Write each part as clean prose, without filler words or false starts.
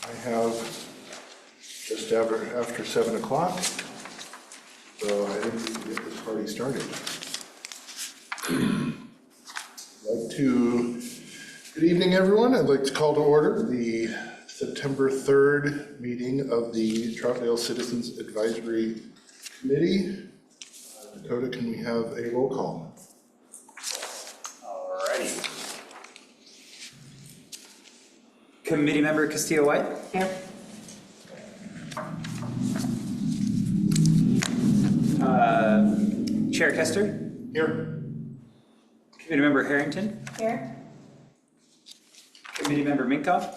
I have just after 7 o'clock, so I think we can get this party started. Good evening, everyone. I'd like to call to order the September 3rd meeting of the Troutdale Citizens Advisory Committee. Dakota, can we have a roll call? Alrighty. Committee member Castillo-White. Here. Chair Kester. Here. Committee member Harrington. Here. Committee member Minkoff.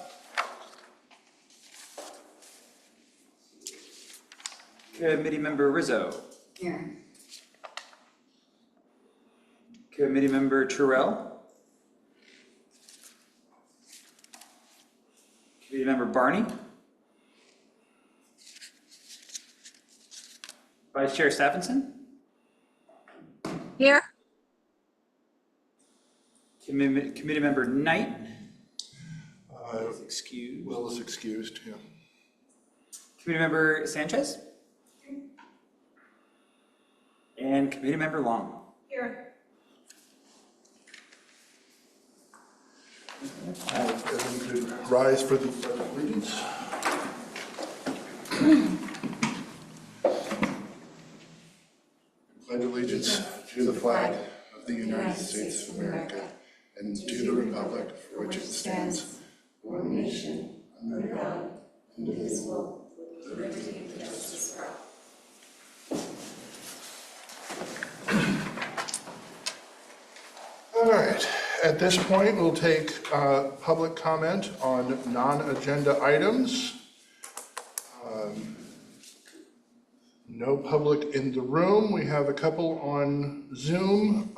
Committee member Rizzo. Here. Committee member Terrell. Committee member Barney. Vice Chair Stephenson. Here. Committee member Knight. Excused. Will is excused, yeah. Committee member Sanchez. And committee member Long. Here. Everyone could rise for the Pledge of Allegiance. Pledge allegiance to the flag of the United States of America and to the republic for which it stands, one nation, under God, indivisible, with liberty and justice for all. All right. At this point, we'll take public comment on non-agenda items. No public in the room. We have a couple on Zoom.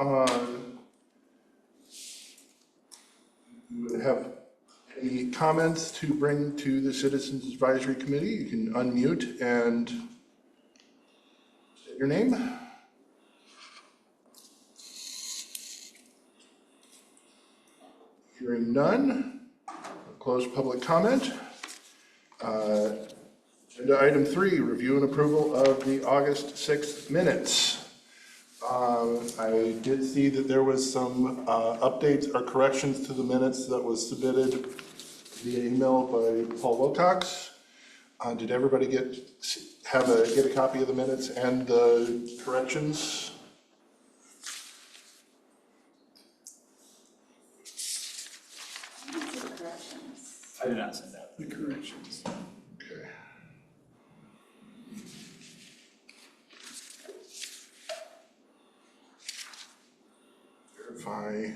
You have any comments to bring to the Citizens Advisory Committee? You can unmute and state your name. Hearing none, we'll close public comment. Agenda item 3, review and approval of the August 6th minutes. I did see that there was some updates or corrections to the minutes that was submitted via email by Paul Wilcox. Did everybody get a copy of the minutes and the corrections? I did not send out the corrections. Okay. Verify.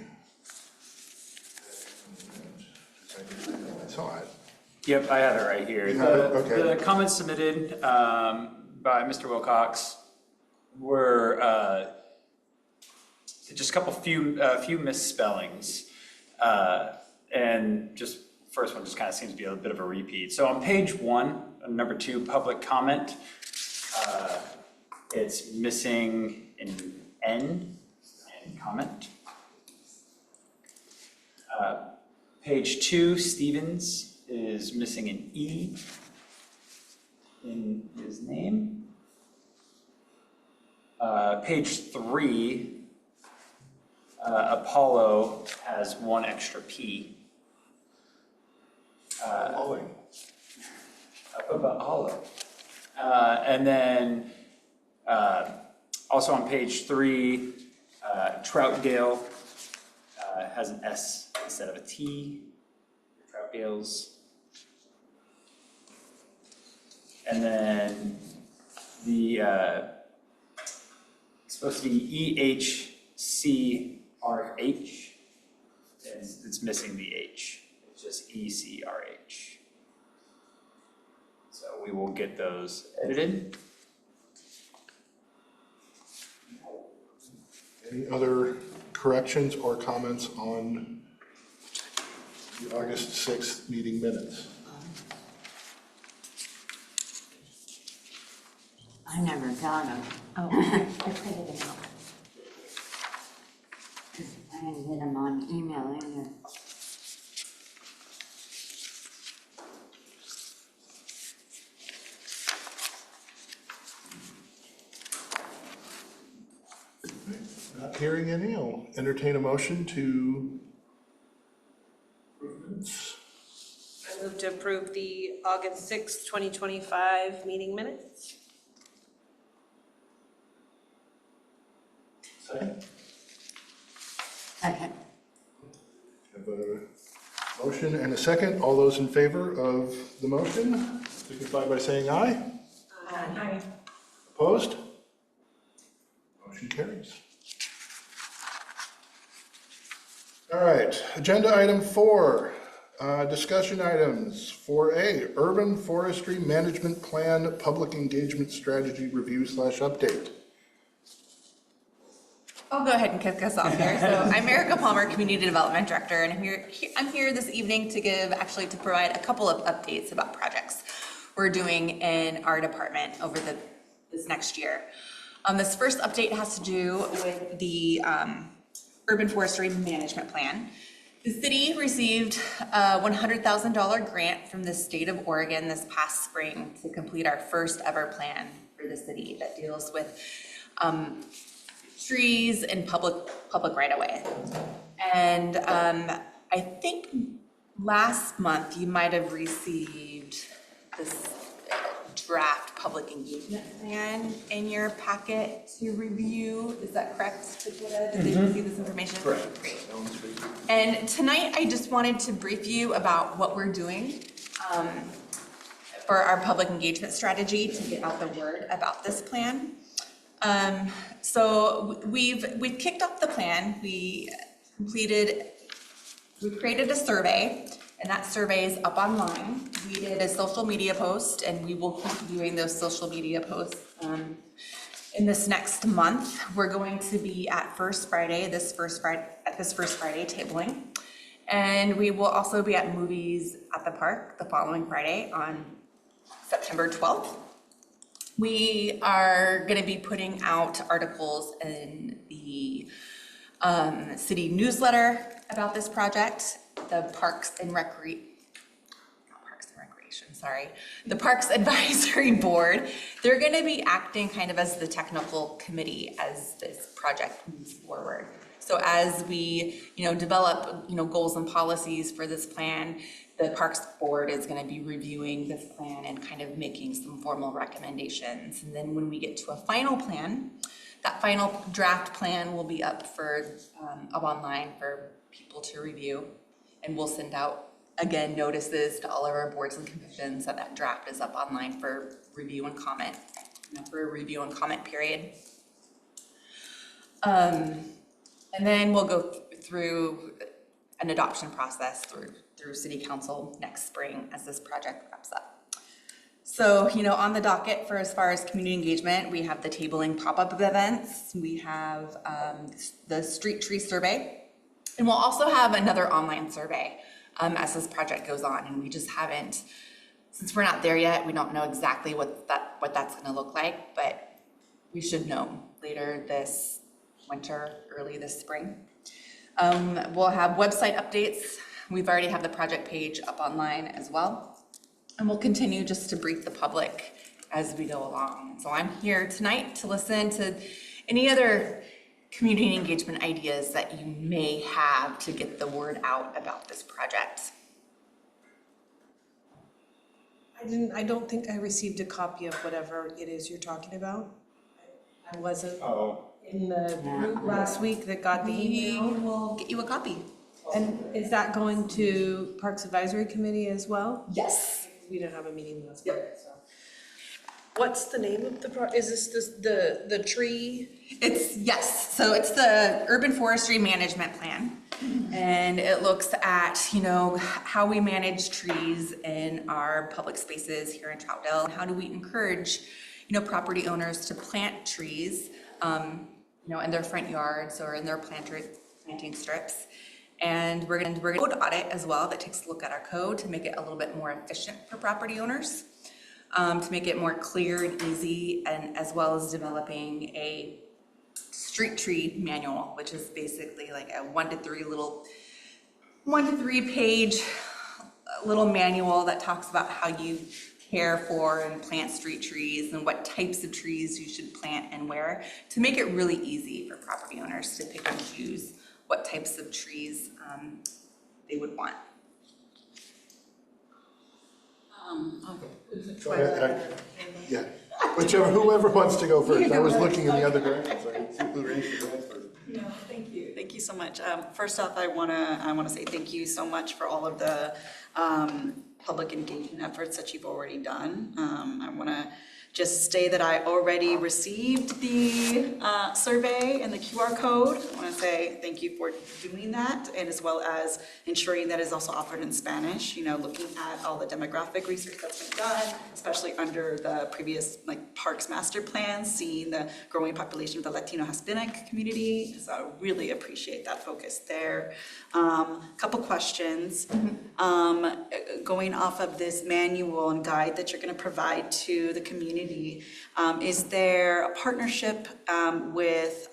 I saw it. Yep, I have it right here. You have it? Okay. The comments submitted by Mr. Wilcox were just a few misspellings. And just first one just kind of seems to be a bit of a repeat. So on page 1, number 2, public comment, it's missing an N in comment. Page 2, Stevens is missing an E in his name. Page 3, Apollo has 1 extra P. Apollo. And then also on page 3, Troutdale has an S instead of a T. Troutdale's. And then the it's supposed to be EHCRH. It's missing the H. It's just ECRH. So we will get those edited. Any other corrections or comments on the August 6th meeting minutes? I never got them. Oh, I printed them out. I didn't get them on email either. Not hearing any, I'll entertain a motion to approve minutes. I move to approve the August 6th, 2025 meeting minutes. Second. Second. Have a motion and a second. All those in favor of the motion, signify by saying aye. Aye. Opposed? Motion carries. All right, agenda item 4, discussion items. 4A, Urban Forestry Management Plan Public Engagement Strategy Review / Update. I'll go ahead and kick us off here. So I'm Erica Palmer, Community Development Director, and I'm here this evening to provide a couple of updates about projects we're doing in our department over this next year. This first update has to do with the Urban Forestry Management Plan. The city received a $100,000 grant from the state of Oregon this past spring to complete our first ever plan for the city that deals with trees and public right of way. And I think last month you might have received this draft public engagement plan in your packet to review. Is that correct, Dakota? Did they receive this information? Correct. Great. And tonight I just wanted to brief you about what we're doing for our public engagement strategy to get out the word about this plan. So we've kicked off the plan. We created a survey, and that survey is up online. We did a social media post, and we will keep doing those social media posts in this next month. We're going to be at this first Friday tabling, and we will also be at Movies at the Park the following Friday on September 12th. We are going to be putting out articles in the city newsletter about this project. The Parks Advisory Board, they're going to be acting kind of as the technical committee as this project moves forward. So as we, develop, goals and policies for this plan, the Parks Board is going to be reviewing this plan and kind of making some formal recommendations. And then when we get to a final plan, that final draft plan will be up online for people to review. And we'll send out, again, notices to all of our boards and commissions that draft is up online for review and comment, for a review and comment period. And then we'll go through an adoption process through City Council next spring as this project wraps up. So, on the docket for as far as community engagement, we have the tabling pop-up events, we have the street tree survey, and we'll also have another online survey as this project goes on. And we just haven't, since we're not there yet, we don't know exactly what that's going to look like, but we should know later this winter, early this spring. We'll have website updates. We've already have the project page up online as well. And we'll continue just to brief the public as we go along. So I'm here tonight to listen to any other community engagement ideas that you may have to get the word out about this project. I don't think I received a copy of whatever it is you're talking about. I wasn't in the group last week that got the We email. will get you a copy. And is that going to Parks Advisory Committee as well? Yes. We didn't have a meeting last week, so. What's the name of is this the tree? Yes, so it's the Urban Forestry Management Plan. And it looks at, how we manage trees in our public spaces here in Troutdale, and how do we encourage, property owners to plant trees, in their front yards or in their planting strips. And we're going to code audit as well that takes a look at our code to make it a little bit more efficient for property owners, to make it more clear and easy, and as well as developing a street tree manual, which is basically like a 1 to 3 page little manual that talks about how you care for and plant street trees and what types of trees you should plant and where, to make it really easy for property owners to pick and choose what types of trees they would want. Go ahead. Yeah, whoever wants to go first. I was looking in the other direction, so I didn't see who raised their hand first. No, thank you. Thank you so much. First off, I wanna say thank you so much for all of the public engagement efforts that you've already done. I wanna just say that I already received the survey and the QR code. I wanna say thank you for doing that, and as well as ensuring that it's also offered in Spanish, looking at all the demographic research that's been done, especially under the previous Parks Master Plan, seeing the growing population of the Latino Hispanic community. So I really appreciate that focus there. Couple questions. Going off of this manual and guide that you're gonna provide to the community, is there a partnership with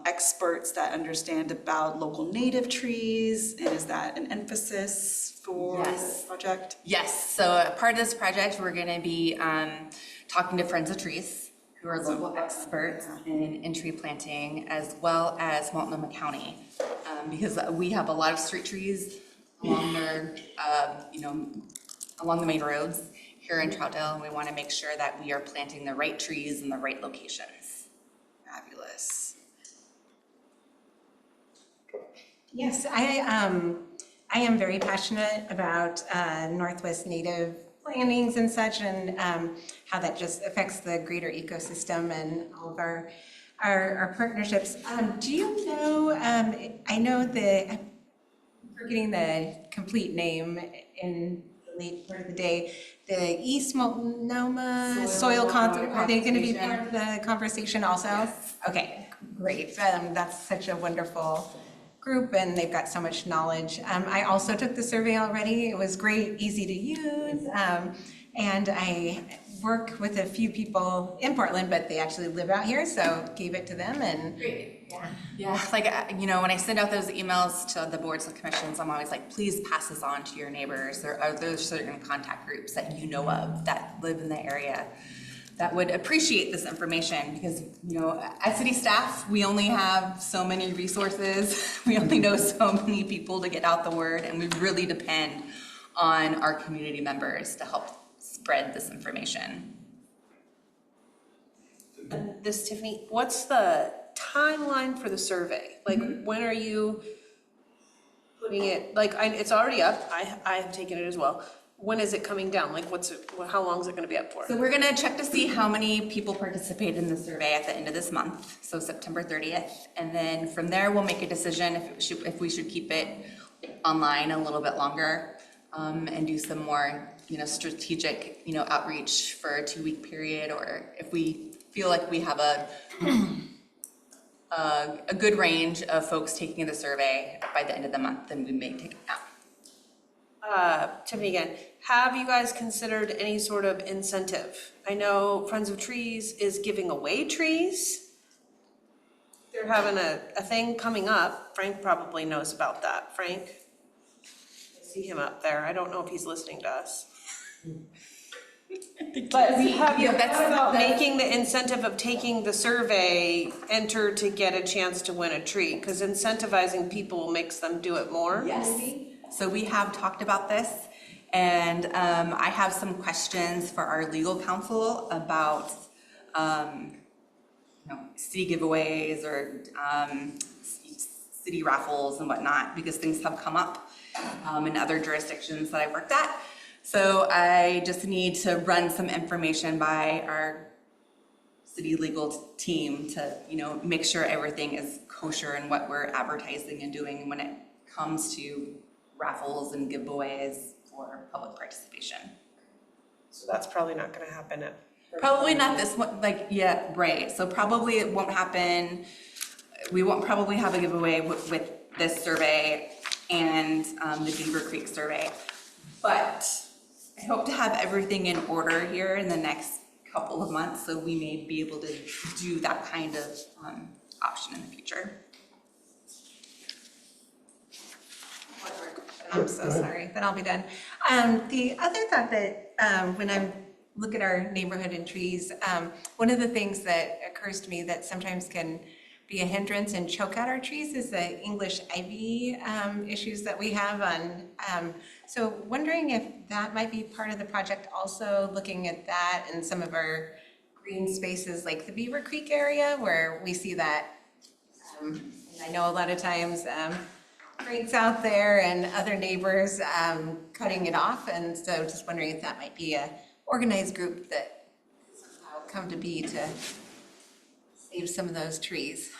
experts that understand about local native trees? And is that an emphasis for this project? Yes, so part of this project, we're gonna be talking to Friends of Trees, who are local experts in tree planting, as well as Multnomah County, because we have a lot of street trees along their, along the main roads here in Troutdale, and we want to make sure that we are planting the right trees in the right locations. Fabulous. Yes, I am very passionate about Northwest Native plantings and such, and how that just affects the greater ecosystem and all of our partnerships. Do you know, I know I'm forgetting the complete name in the late part of the day, the East Multnomah Soil are they going to be part of the conversation also? Yes. Okay, great. That's such a wonderful group, and they've got so much knowledge. I also took the survey already. It was great, easy to use, and I work with a few people in Portland, but they actually live out here, so gave it to them, and Great. Yeah, when I send out those emails to the boards and commissions, I'm always like, please pass this on to your neighbors. There are those certain contact groups that you know of that live in the area that would appreciate this information, because, as city staff, we only have so many resources. We only know so many people to get out the word, and we really depend on our community members to help spread this information. This, Tiffany, what's the timeline for the survey? When are you putting it, it's already up, I have taken it as well. When is it coming down? How long is it gonna be up for? So we're gonna check to see how many people participate in the survey at the end of this month, so September 30th. And then from there, we'll make a decision if we should keep it online a little bit longer, and do some more, strategic, outreach for a 2-week period, or if we feel like we have a good range of folks taking the survey by the end of the month, then we may take it down. Tiffany again, have you guys considered any sort of incentive? I know Friends of Trees is giving away trees. They're having a thing coming up. Frank probably knows about that. Frank? I see him up there. I don't know if he's listening to us. But have you thought about making the incentive of taking the survey, enter to get a chance to win a tree? Because incentivizing people makes them do it more. Yes. So we have talked about this, and I have some questions for our legal counsel about city giveaways or city raffles and whatnot, because things have come up in other jurisdictions that I've worked at. So I just need to run some information by our city legal team to, make sure everything is kosher in what we're advertising and doing when it comes to raffles and giveaways for public participation. So that's probably not gonna happen at. Probably not this one, right. So probably it won't happen. We won't probably have a giveaway with this survey and the Beaver Creek survey. But I hope to have everything in order here in the next couple of months, so we may be able to do that kind of option in the future. I'm so sorry, but I'll be done. The other thought that when I'm look at our neighborhood and trees. One of the things that occurs to me that sometimes can be a hindrance and choke out our trees is the English ivy issues that we have on. So wondering if that might be part of the project, also looking at that and some of our green spaces like the Beaver Creek area where we see that. And I know a lot of times Frank's out there and other neighbors cutting it off. And so just wondering if that might be a organized group that somehow come to be to save some of those trees.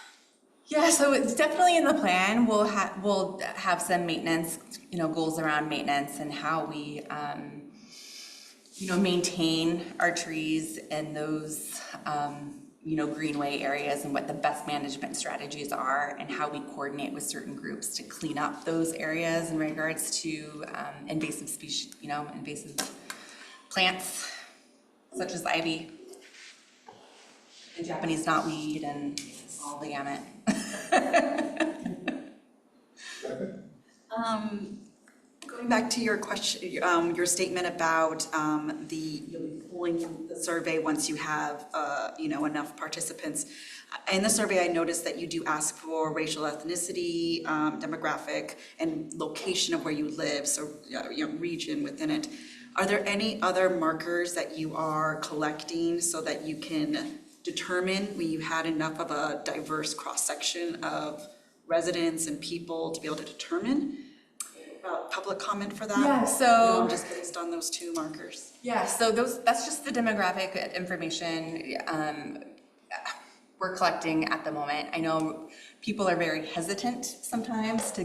Yeah, so it's definitely in the plan. We'll have some maintenance, goals around maintenance and how we, maintain our trees in those, greenway areas and what the best management strategies are and how we coordinate with certain groups to clean up those areas in regards to invasive species, invasive plants such as ivy and Japanese knotweed and all the gamut. Going back to your question, your statement about you'll be pulling the survey once you have enough participants. In the survey, I noticed that you do ask for racial ethnicity, demographic, and location of where you live, so region within it. Are there any other markers that you are collecting so that you can determine when you had enough of a diverse cross-section of residents and people to be able to determine about public comment for that? Yeah, so just based on those two markers. Yeah, so that's just the demographic information we're collecting at the moment. I know people are very hesitant sometimes to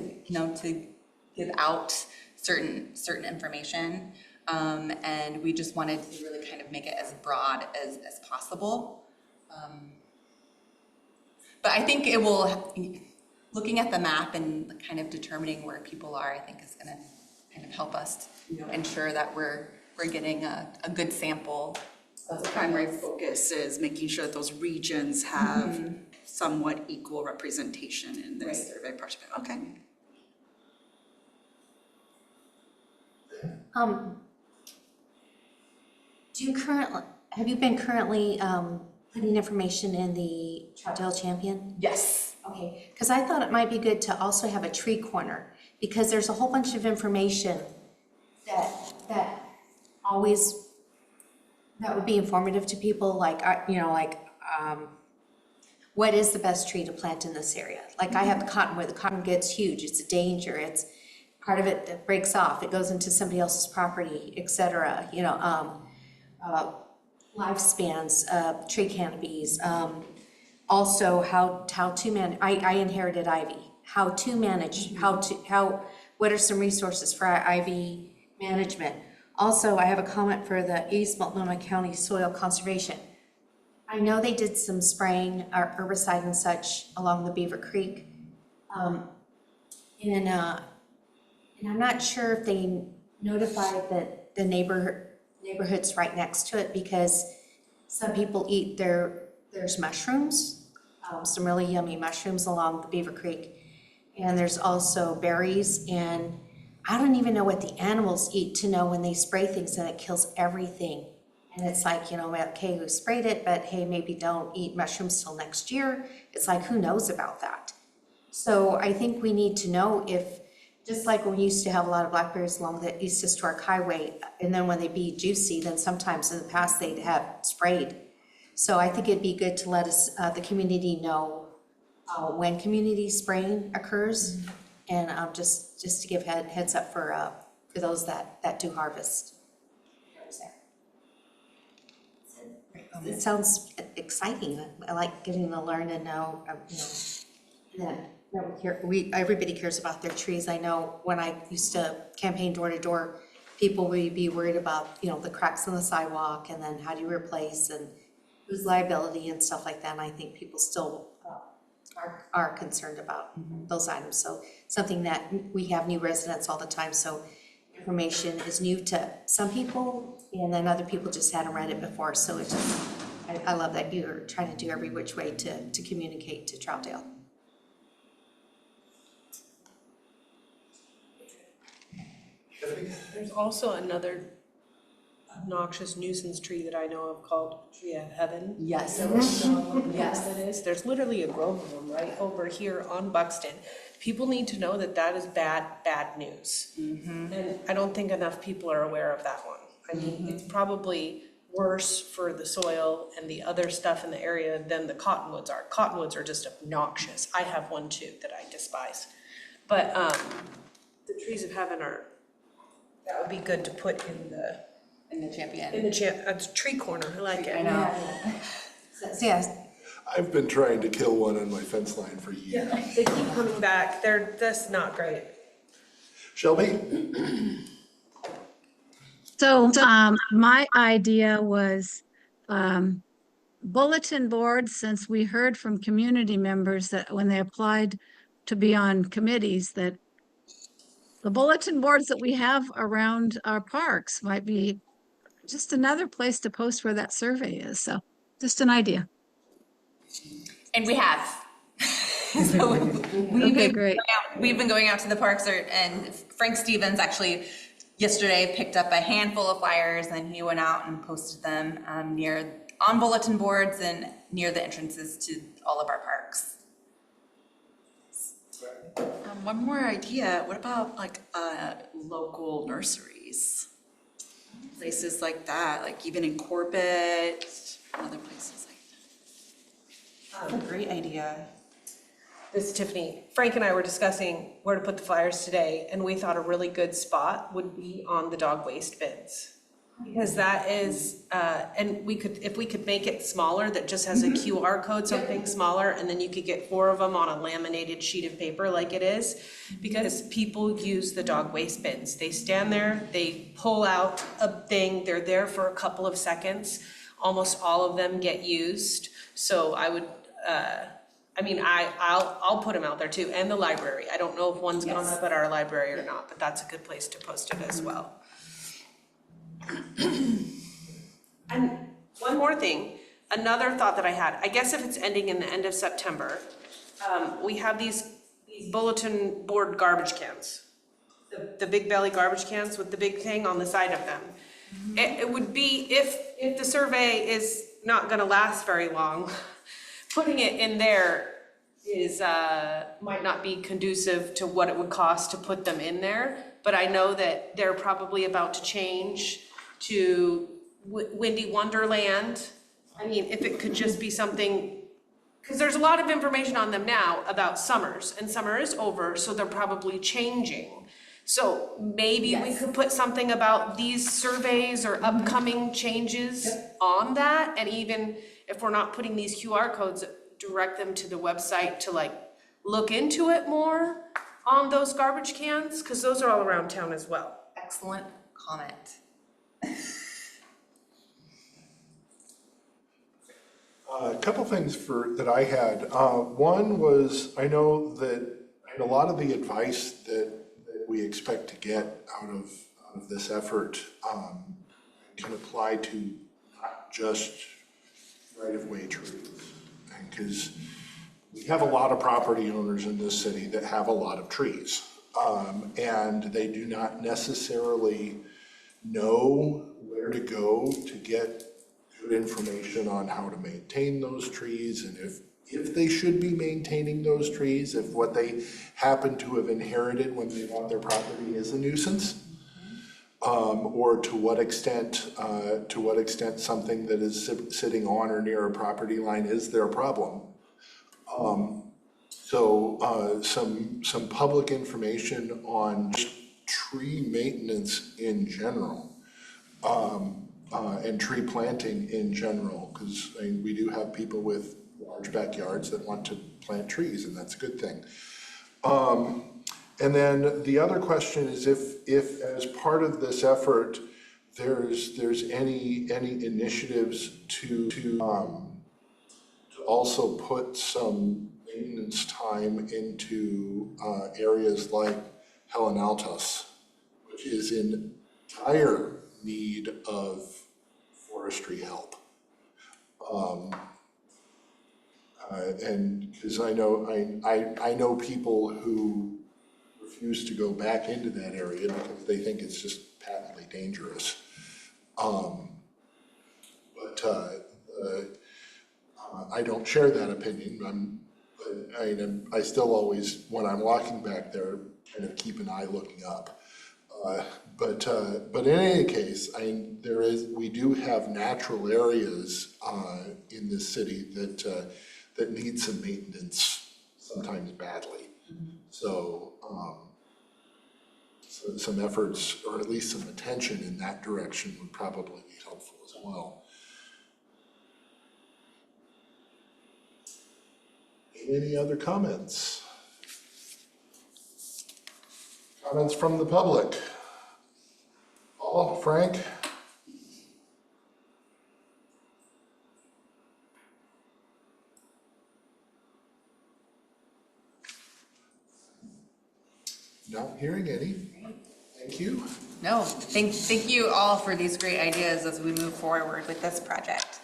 give out certain information, and we just wanted to really kind of make it as broad as possible. But I think it will, looking at the map and kind of determining where people are, I think is going to kind of help us, ensure that we're getting a good sample. The primary focus is making sure that those regions have somewhat equal representation in this survey participant. Okay. Have you been currently putting information in the Troutdale Champion? Yes. Okay, because I thought it might be good to also have a tree corner, because there's a whole bunch of information that would be informative to people, like, what is the best tree to plant in this area? Like I have the cottonwood, the cotton gets huge, it's a danger, it's part of it that breaks off, it goes into somebody else's property, et cetera, lifespans, tree canopies, also how to manage, I inherited ivy, how to manage, what are some resources for ivy management? Also, I have a comment for the East Multnomah County Soil Conservation. I know they did some spraying or herbicide and such along the Beaver Creek. And I'm not sure if they notified the neighborhoods right next to it, because some people eat there's mushrooms, some really yummy mushrooms along the Beaver Creek. And there's also berries, and I don't even know what the animals eat to know when they spray things and it kills everything. And it's like, okay, who sprayed it, but hey, maybe don't eat mushrooms till next year. It's like, who knows about that? So I think we need to know if, just like we used to have a lot of blackberries along the East Historic Highway, and then when they be juicy, then sometimes in the past they'd have sprayed. So I think it'd be good to let us, the community know when community spraying occurs, and just to give heads up for those that do harvest. It sounds exciting. I like getting to learn and know, that everybody cares about their trees. I know when I used to campaign door to door, people would be worried about, the cracks in the sidewalk, and then how do you replace, and whose liability and stuff like that. And I think people still are concerned about those items. So something that we have new residents all the time, so information is new to some people, and then other people just hadn't read it before. So it's just, I love that you're trying to do every which way to communicate to Troutdale. There's also another obnoxious nuisance tree that I know of called Tree of Heaven. Yes. Yes, it is. There's literally a grove of them right over here on Buxton. People need to know that that is bad, bad news. And I don't think enough people are aware of that one. I mean, it's probably worse for the soil and the other stuff in the area than the cottonwoods are. Cottonwoods are just obnoxious. I have one too that I despise. But the trees of heaven are, that would be good to put in the champion. tree corner. I like it. I know. So, yeah, I've been trying to kill one on my fence line for years. They keep coming back. They're just not great. Shelby? So my idea was bulletin boards, since we heard from community members that when they applied to be on committees, that the bulletin boards that we have around our parks might be just another place to post where that survey is. So just an idea. And we have. So Great. we've been going out to the parks, and Frank Stevens actually yesterday picked up a handful of flyers, and he went out and posted them on bulletin boards and near the entrances to all of our parks. One more idea, what about like local nurseries? Places like that, like even in Corbett, and other places like that. That's a great idea. This is Tiffany. Frank and I were discussing where to put the flyers today, and we thought a really good spot would be on the dog waste bins. Because that is, and we could, if we could make it smaller, that just has a QR code, something smaller, and then you could get 4 of them on a laminated sheet of paper like it is. Because people use the dog waste bins. They stand there, they pull out a thing, they're there for a couple of seconds. Almost all of them get used. So I would, I'll put them out there too, and the library. I don't know if one's gone up at our library or not, but that's a good place to post it as well. And one more thing, another thought that I had, I guess if it's ending in the end of September, we have these bulletin board garbage cans. The big belly garbage cans with the big thing on the side of them. It would be, if the survey is not gonna last very long, putting it in there is, might not be conducive to what it would cost to put them in there. But I know that they're probably about to change to Windy Wonderland. I mean, if it could just be something, because there's a lot of information on them now about summers, and summer is over, so they're probably changing. So maybe we could put something about these surveys or upcoming changes on that, and even if we're not putting these QR codes, direct them to the website to like look into it more on those garbage cans, because those are all around town as well. Excellent comment. A couple things that I had. One was, I know that a lot of the advice that we expect to get out of this effort can apply to not just right-of-way trees. Because we have a lot of property owners in this city that have a lot of trees. And they do not necessarily know where to go to get good information on how to maintain those trees, and if they should be maintaining those trees, if what they happen to have inherited when they bought their property is a nuisance, or to what extent something that is sitting on or near a property line is their problem. So some public information on tree maintenance in general, and tree planting in general, because we do have people with large backyards that want to plant trees, and that's a good thing. And then the other question is if as part of this effort, there's any initiatives to also put some maintenance time into areas like Helen Altos, which is in dire need of forestry help. And because I know people who refuse to go back into that area because they think it's just patently dangerous. I don't share that opinion. I still always, when I'm walking back there, kind of keep an eye looking up. But in any case, we do have natural areas in this city that need some maintenance, sometimes badly. So some efforts, or at least some attention in that direction, would probably be helpful as well. Any other comments? Comments from the public? Paul, Frank? Not hearing any. Thank you. No, thank you all for these great ideas as we move forward with this project.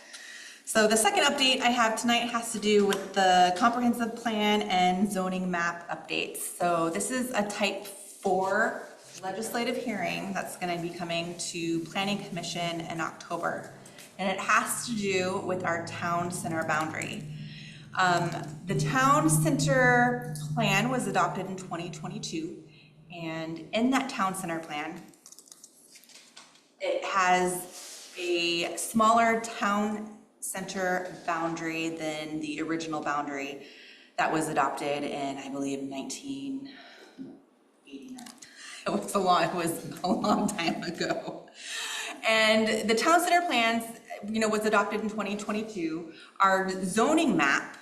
So the second update I have tonight has to do with the comprehensive plan and zoning map updates. So this is a type 4 legislative hearing that's going to be coming to Planning Commission in October. And it has to do with our town center boundary. The town center plan was adopted in 2022. And in that town center plan, it has a smaller town center boundary than the original boundary that was adopted in, I believe, 1989. It was a long time ago. And the town center plans, was adopted in 2022. Our zoning map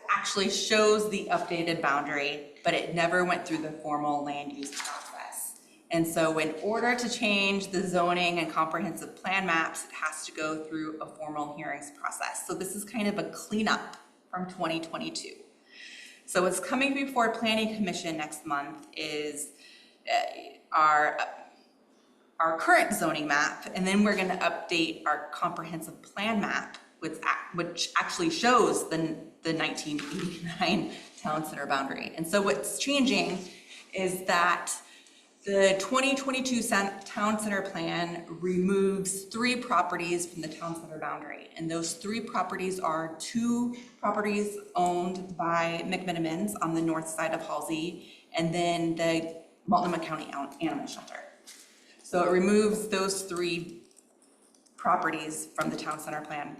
actually shows the updated boundary, but it never went through the formal land use process. And so in order to change the zoning and comprehensive plan maps, it has to go through a formal hearings process. So this is kind of a cleanup from 2022. So what's coming before Planning Commission next month is our current zoning map, and then we're gonna update our comprehensive plan map, which actually shows the 1989 town center boundary. And so what's changing is that the 2022 town center plan removes 3 properties from the town center boundary. And those 3 properties are 2 properties owned by McMenamins on the north side of Halsey, and then the Multnomah County Animal Shelter. So it removes those 3 properties from the town center plan.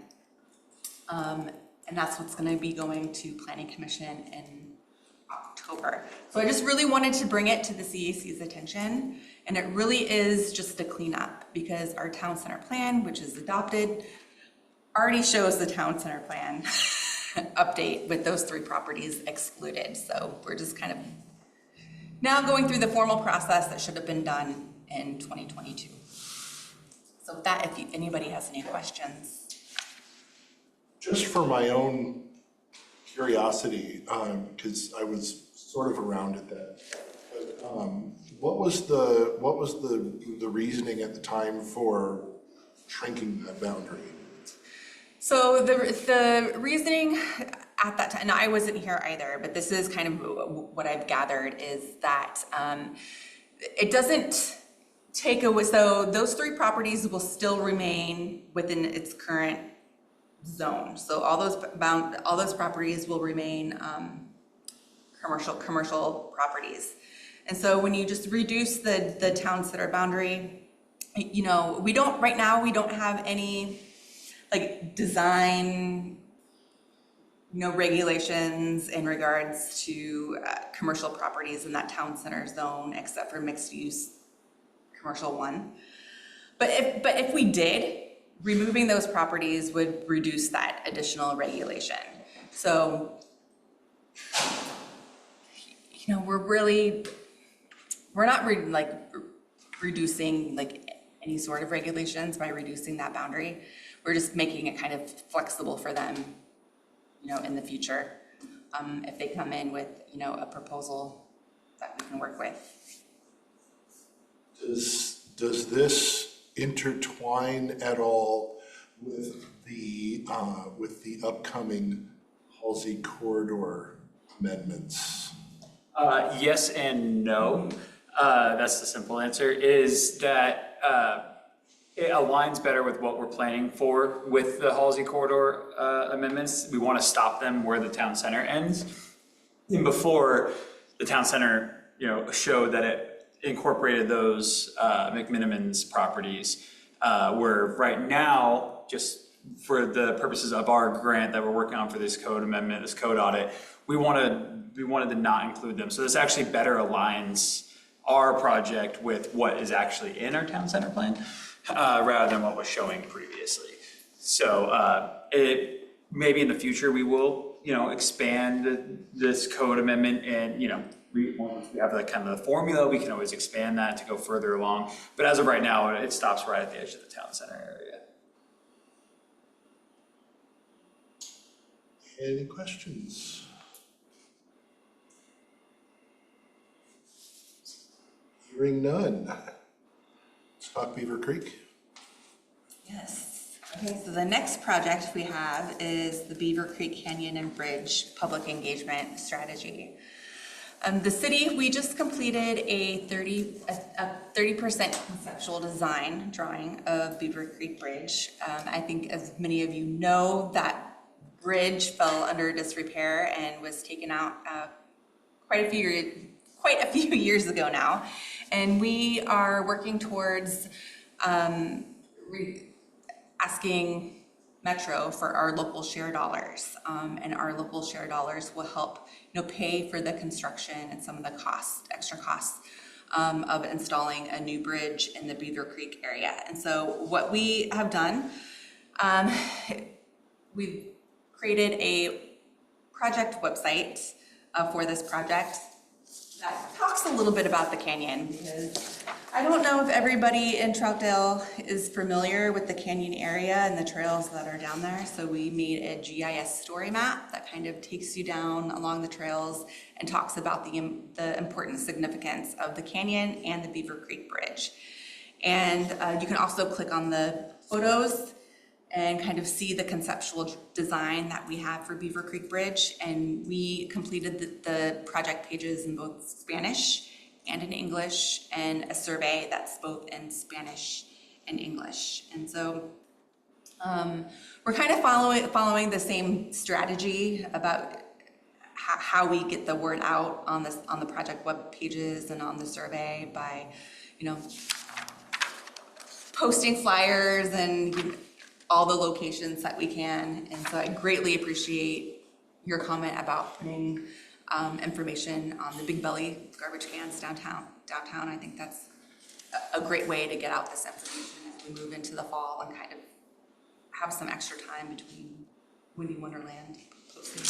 And that's what's going to be going to Planning Commission in October. So I just really wanted to bring it to the CAC's attention, and it really is just a cleanup because our town center plan, which is adopted, already shows the town center plan update with those 3 properties excluded. So we're just kind of now going through the formal process that should have been done in 2022. So with that, if anybody has any questions. Just for my own curiosity, because I was sort of around at that, but what was the reasoning at the time for shrinking that boundary? So the reasoning at that time, and I wasn't here either, but this is kind of what I've gathered, is that it doesn't take away, so those 3 properties will still remain within its current zone. So all those properties will remain commercial properties. And so when you just reduce the town center boundary, we don't have any like design regulations in regards to commercial properties in that town center zone, except for mixed use commercial 1. But if we did, removing those properties would reduce that additional regulation. So, we're not reducing like any sort of regulations by reducing that boundary. We're just making it kind of flexible for them, in the future, if they come in with, a proposal that we can work with. Does this intertwine at all with the upcoming Halsey corridor amendments? Yes and no. That's the simple answer, is that it aligns better with what we're planning for with the Halsey corridor amendments. We want to stop them where the town center ends. And before, the town center, showed that it incorporated those McMinimans properties, where right now, just for the purposes of our grant that we're working on for this code amendment, this code audit, we wanted to not include them. So this actually better aligns our project with what is actually in our town center plan, rather than what was showing previously. So maybe in the future we will, expand this code amendment, and once we have that kind of the formula, we can always expand that to go further along. But as of right now, it stops right at the edge of the town center area. Any questions? Hearing none. Let's talk Beaver Creek. Yes. Okay, so the next project we have is the Beaver Creek Canyon and Bridge Public Engagement Strategy. The city, we just completed a 30% conceptual design drawing of Beaver Creek Bridge. I think as many of you know, that bridge fell under disrepair and was taken out quite a few years ago now. And we are working towards asking Metro for our local share dollars, and our local share dollars will help pay for the construction and some of the extra costs of installing a new bridge in the Beaver Creek area. And so what we have done, we've created a project website for this project that talks a little bit about the canyon, because I don't know if everybody in Troutdale is familiar with the canyon area and the trails that are down there. So we made a GIS story map that kind of takes you down along the trails and talks about the important significance of the canyon and the Beaver Creek Bridge. And you can also click on the photos and kind of see the conceptual design that we have for Beaver Creek Bridge. And we completed the project pages in both Spanish and in English, and a survey that's both in Spanish and English. And so we're kind of following the same strategy about how we get the word out on the project web pages and on the survey by, posting flyers and all the locations that we can. And so I greatly appreciate your comment about putting information on the Big Belly garbage cans downtown. I think that's a great way to get out this information as we move into the fall and kind of have some extra time between Windy Wonderland posting.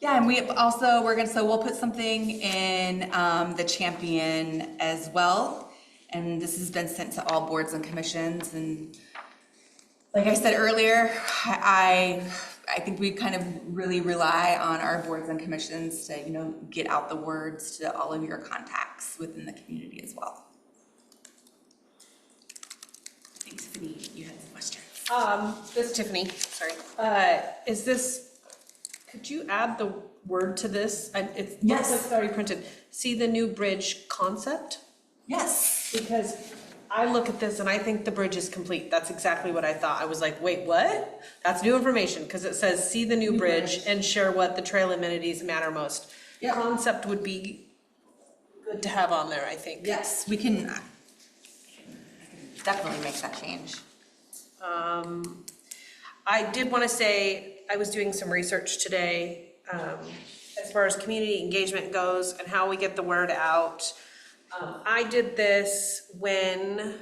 Yeah, and we'll put something in the Champion as well. And this has been sent to all boards and commissions. And like I said earlier, I think we kind of really rely on our boards and commissions to, get out the words to all of your contacts within the community as well. I think Tiffany, you had some questions. This is Tiffany, sorry. Could you add the word to this? It looks like it's already printed. See the new bridge concept? Yes. Because I look at this and I think the bridge is complete. That's exactly what I thought. I was like, wait, what? That's new information, because it says, see the new bridge and share what the trail amenities matter most. Yeah. Concept would be good to have on there, I think. Yes, we can definitely make that change. I did want to say, I was doing some research today as far as community engagement goes and how we get the word out. I did this when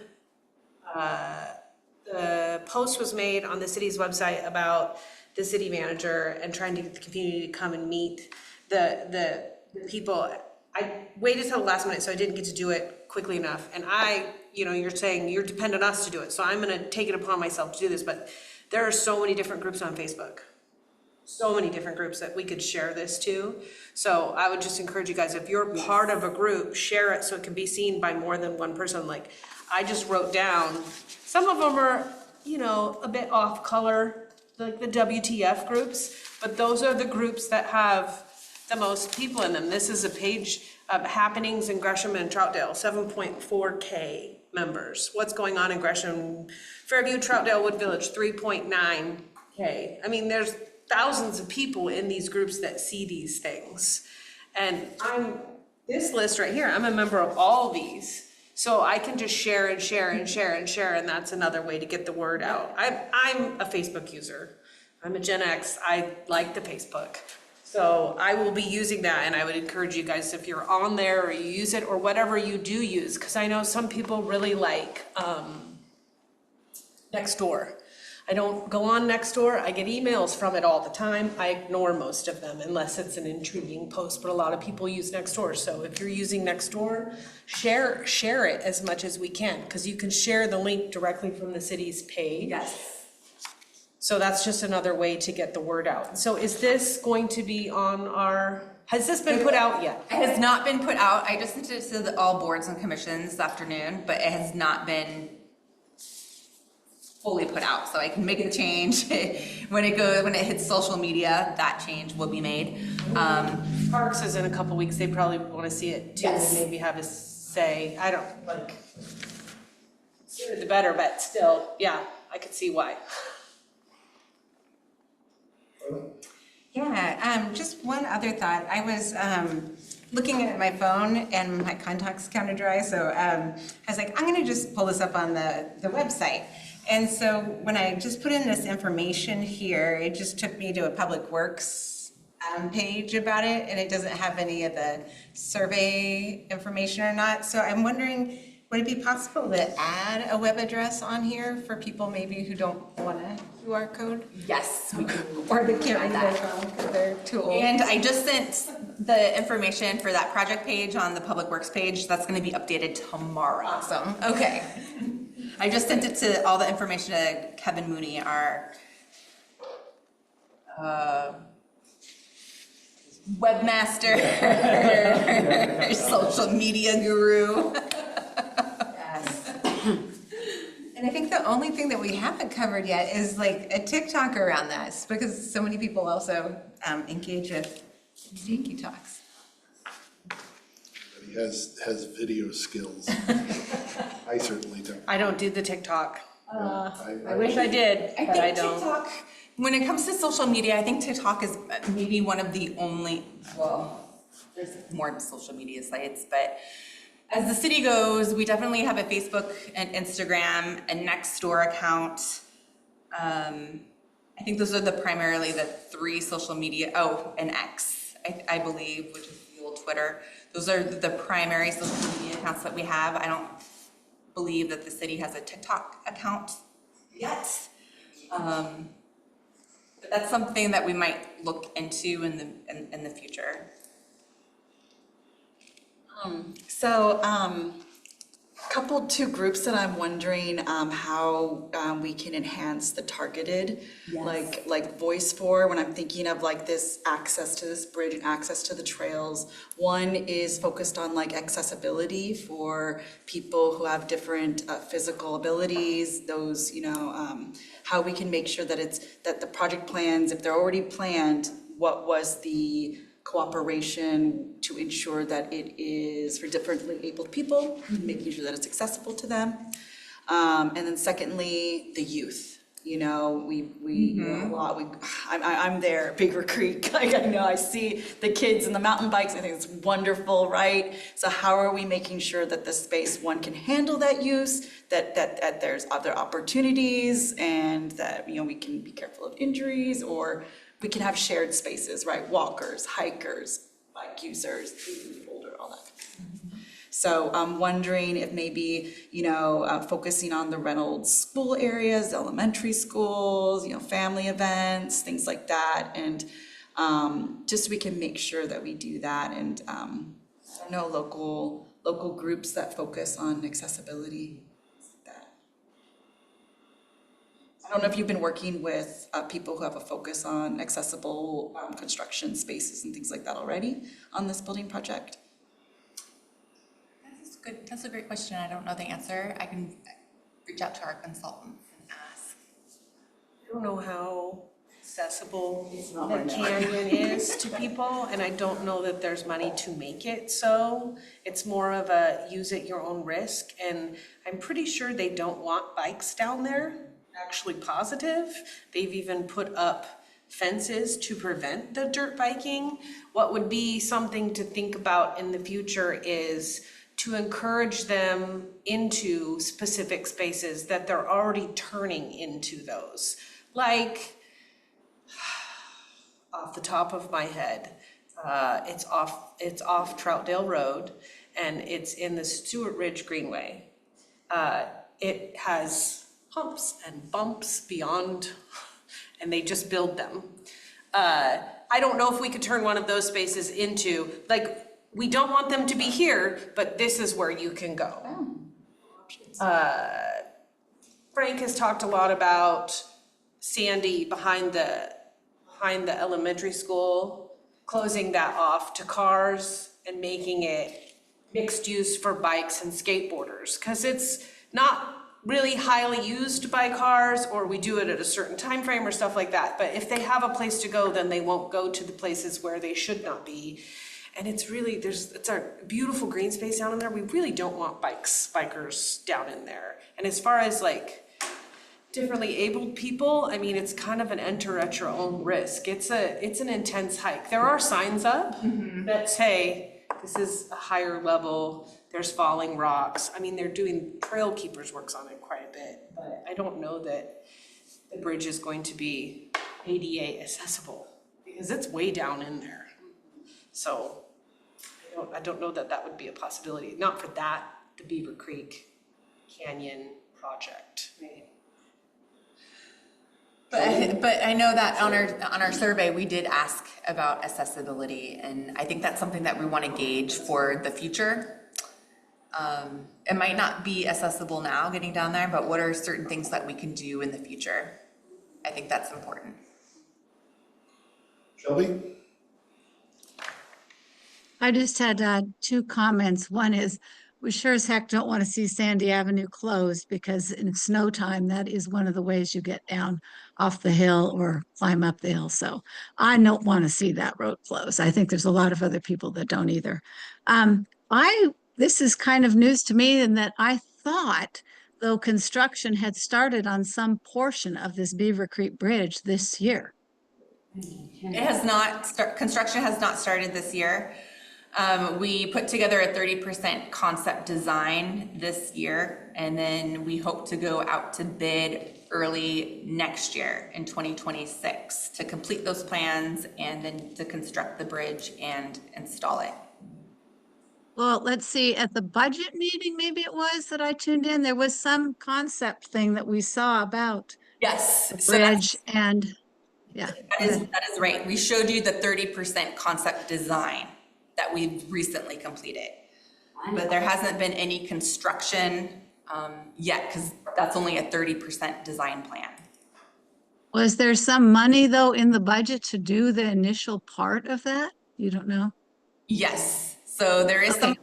the post was made on the city's website about the city manager and trying to get the community to come and meet the people. I waited till the last minute, so I didn't get to do it quickly enough. And you're saying you're dependent on us to do it, so I'm gonna take it upon myself to do this, but there are so many different groups on Facebook. So many different groups that we could share this to. So I would just encourage you guys, if you're part of a group, share it so it can be seen by more than one person. Like I just wrote down, some of them are, a bit off color, like the WTF groups, but those are the groups that have the most people in them. This is a page of happenings in Gresham and Troutdale, 7.4K members. What's going on in Gresham, Fairview, Troutdale, Wood Village, 3.9K. I mean, there's thousands of people in these groups that see these things. And this list right here, I'm a member of all these. So I can just share and share and share and share, and that's another way to get the word out. I'm a Facebook user. I'm a Gen X, I like the Facebook. So I will be using that, and I would encourage you guys, if you're on there or you use it or whatever you do use, because I know some people really like Nextdoor. I don't go on Nextdoor, I get emails from it all the time. I ignore most of them unless it's an intriguing post, but a lot of people use Nextdoor. So if you're using Nextdoor, share it as much as we can, because you can share the link directly from the city's page. Yes. So that's just another way to get the word out. So is this going to be on has this been put out yet? It has not been put out. I just sent it to all boards and commissions this afternoon, but it has not been fully put out. So I can make a change when it hits social media. That change will be made. Parks is in a couple weeks. They probably want to see it too, Yes. and maybe have a say. I don't sooner the better, but still, yeah, I could see why. Yeah, just one other thought. I was looking at my phone and my contact's kind of dry, so I was like, I'm gonna just pull this up on the website. And so when I just put in this information here, it just took me to a Public Works page about it, and it doesn't have any of the survey information or not. So I'm wondering, would it be possible to add a web address on here for people maybe who don't want a QR code? Yes, we can. Or they can't read their phone because they're too old? And I just sent the information for that project page on the Public Works page. That's gonna be updated tomorrow. Awesome. Okay. I just sent it to all the information to Kevin Mooney, our webmaster, social media guru. Yes. And I think the only thing that we haven't covered yet is like a TikTok around this, because so many people also engage with Dinky Talks. He has video skills. I certainly don't. I don't do the TikTok. I Wish I did, I but I think don't. TikTok, when it comes to social media, I think TikTok is maybe one of the only, well, there's more social media sites, but as the city goes, we definitely have a Facebook and Instagram and Nextdoor account. I think those are primarily the three social media, and X, I believe, which is the old Twitter. Those are the primary social media accounts that we have. I don't believe that the city has a TikTok account yet. But that's something that we might look into in the future. Two groups that I'm wondering how we can enhance the targeted, like voice for, when I'm thinking of like this access to this bridge and access to the trails. One is focused on like accessibility for people who have different physical abilities, those, how we can make sure that the project plans, if they're already planned, what was the cooperation to ensure that it is for differently abled people, making sure that it's accessible to them. And then secondly, the youth. I'm there at Beaver Creek. Like, I know, I see the kids and the mountain bikes. I think it's wonderful, right? So how are we making sure that the space, one, can handle that use, that there's other opportunities, and that, we can be careful of injuries, or we can have shared spaces, right? Walkers, hikers, bike users, older, all that. So I'm wondering if maybe, focusing on the Reynolds school areas, elementary schools, family events, things like that. And just so we can make sure that we do that. And I know local groups that focus on accessibility. I don't know if you've been working with people who have a focus on accessible construction spaces and things like that already on this building project. That's good. That's a great question. I don't know the answer. I can reach out to our consultant and ask. I don't know how accessible not the right now. canyon is to people, and I don't know that there's money to make it so. It's more of a use at your own risk, and I'm pretty sure they don't want bikes down there, actually positive. They've even put up fences to prevent the dirt biking. What would be something to think about in the future is to encourage them into specific spaces that they're already turning into those. Like, off the top of my head, it's off Troutdale Road, and it's in the Stewart Ridge Greenway. It has humps and bumps beyond, and they just build them. I don't know if we could turn one of those spaces into, like, we don't want them to be here, but this is where you can go. Frank has talked a lot about Sandy behind the elementary school, closing that off to cars and making it mixed use for bikes and skateboarders, because it's not really highly used by cars, or we do it at a certain time frame or stuff like that. But if they have a place to go, then they won't go to the places where they should not be. And it's really, it's our beautiful green space down in there. We really don't want bikers down in there. And as far as like differently abled people, I mean, it's kind of an enter at your own risk. It's an intense hike. There are signs up that say, this is a higher level, there's falling rocks. I mean, they're doing, Trail Keepers works on it quite a bit, but I don't know that the bridge is going to be ADA accessible, because it's way down in there. So I don't know that that would be a possibility, not for that, the Beaver Creek Canyon project. But I know that on our survey, we did ask about accessibility, and I think that's something that we want to gauge for the future. It might not be accessible now getting down there, but what are certain things that we can do in the future? I think that's important. Shelby? I just had two comments. One is, we sure as heck don't want to see Sandy Avenue closed, because in snow time, that is one of the ways you get down off the hill or climb up the hill. So I don't want to see that road closed. I think there's a lot of other people that don't either. This is kind of news to me, in that I thought, though, construction had started on some portion of this Beaver Creek Bridge this year. It has not, construction has not started this year. We put together a 30% concept design this year, and then we hope to go out to bid early next year in 2026 to complete those plans and then to construct the bridge and install it. Well, let's see, at the budget meeting, maybe it was, that I tuned in, there was some concept thing that we saw about Yes. the So bridge, and yeah. that is right. We showed you the 30% concept design that we've recently completed. But there hasn't been any construction yet, because that's only a 30% design plan. Was there some money, though, in the budget to do the initial part of that? You don't know? Yes, so there is Okay.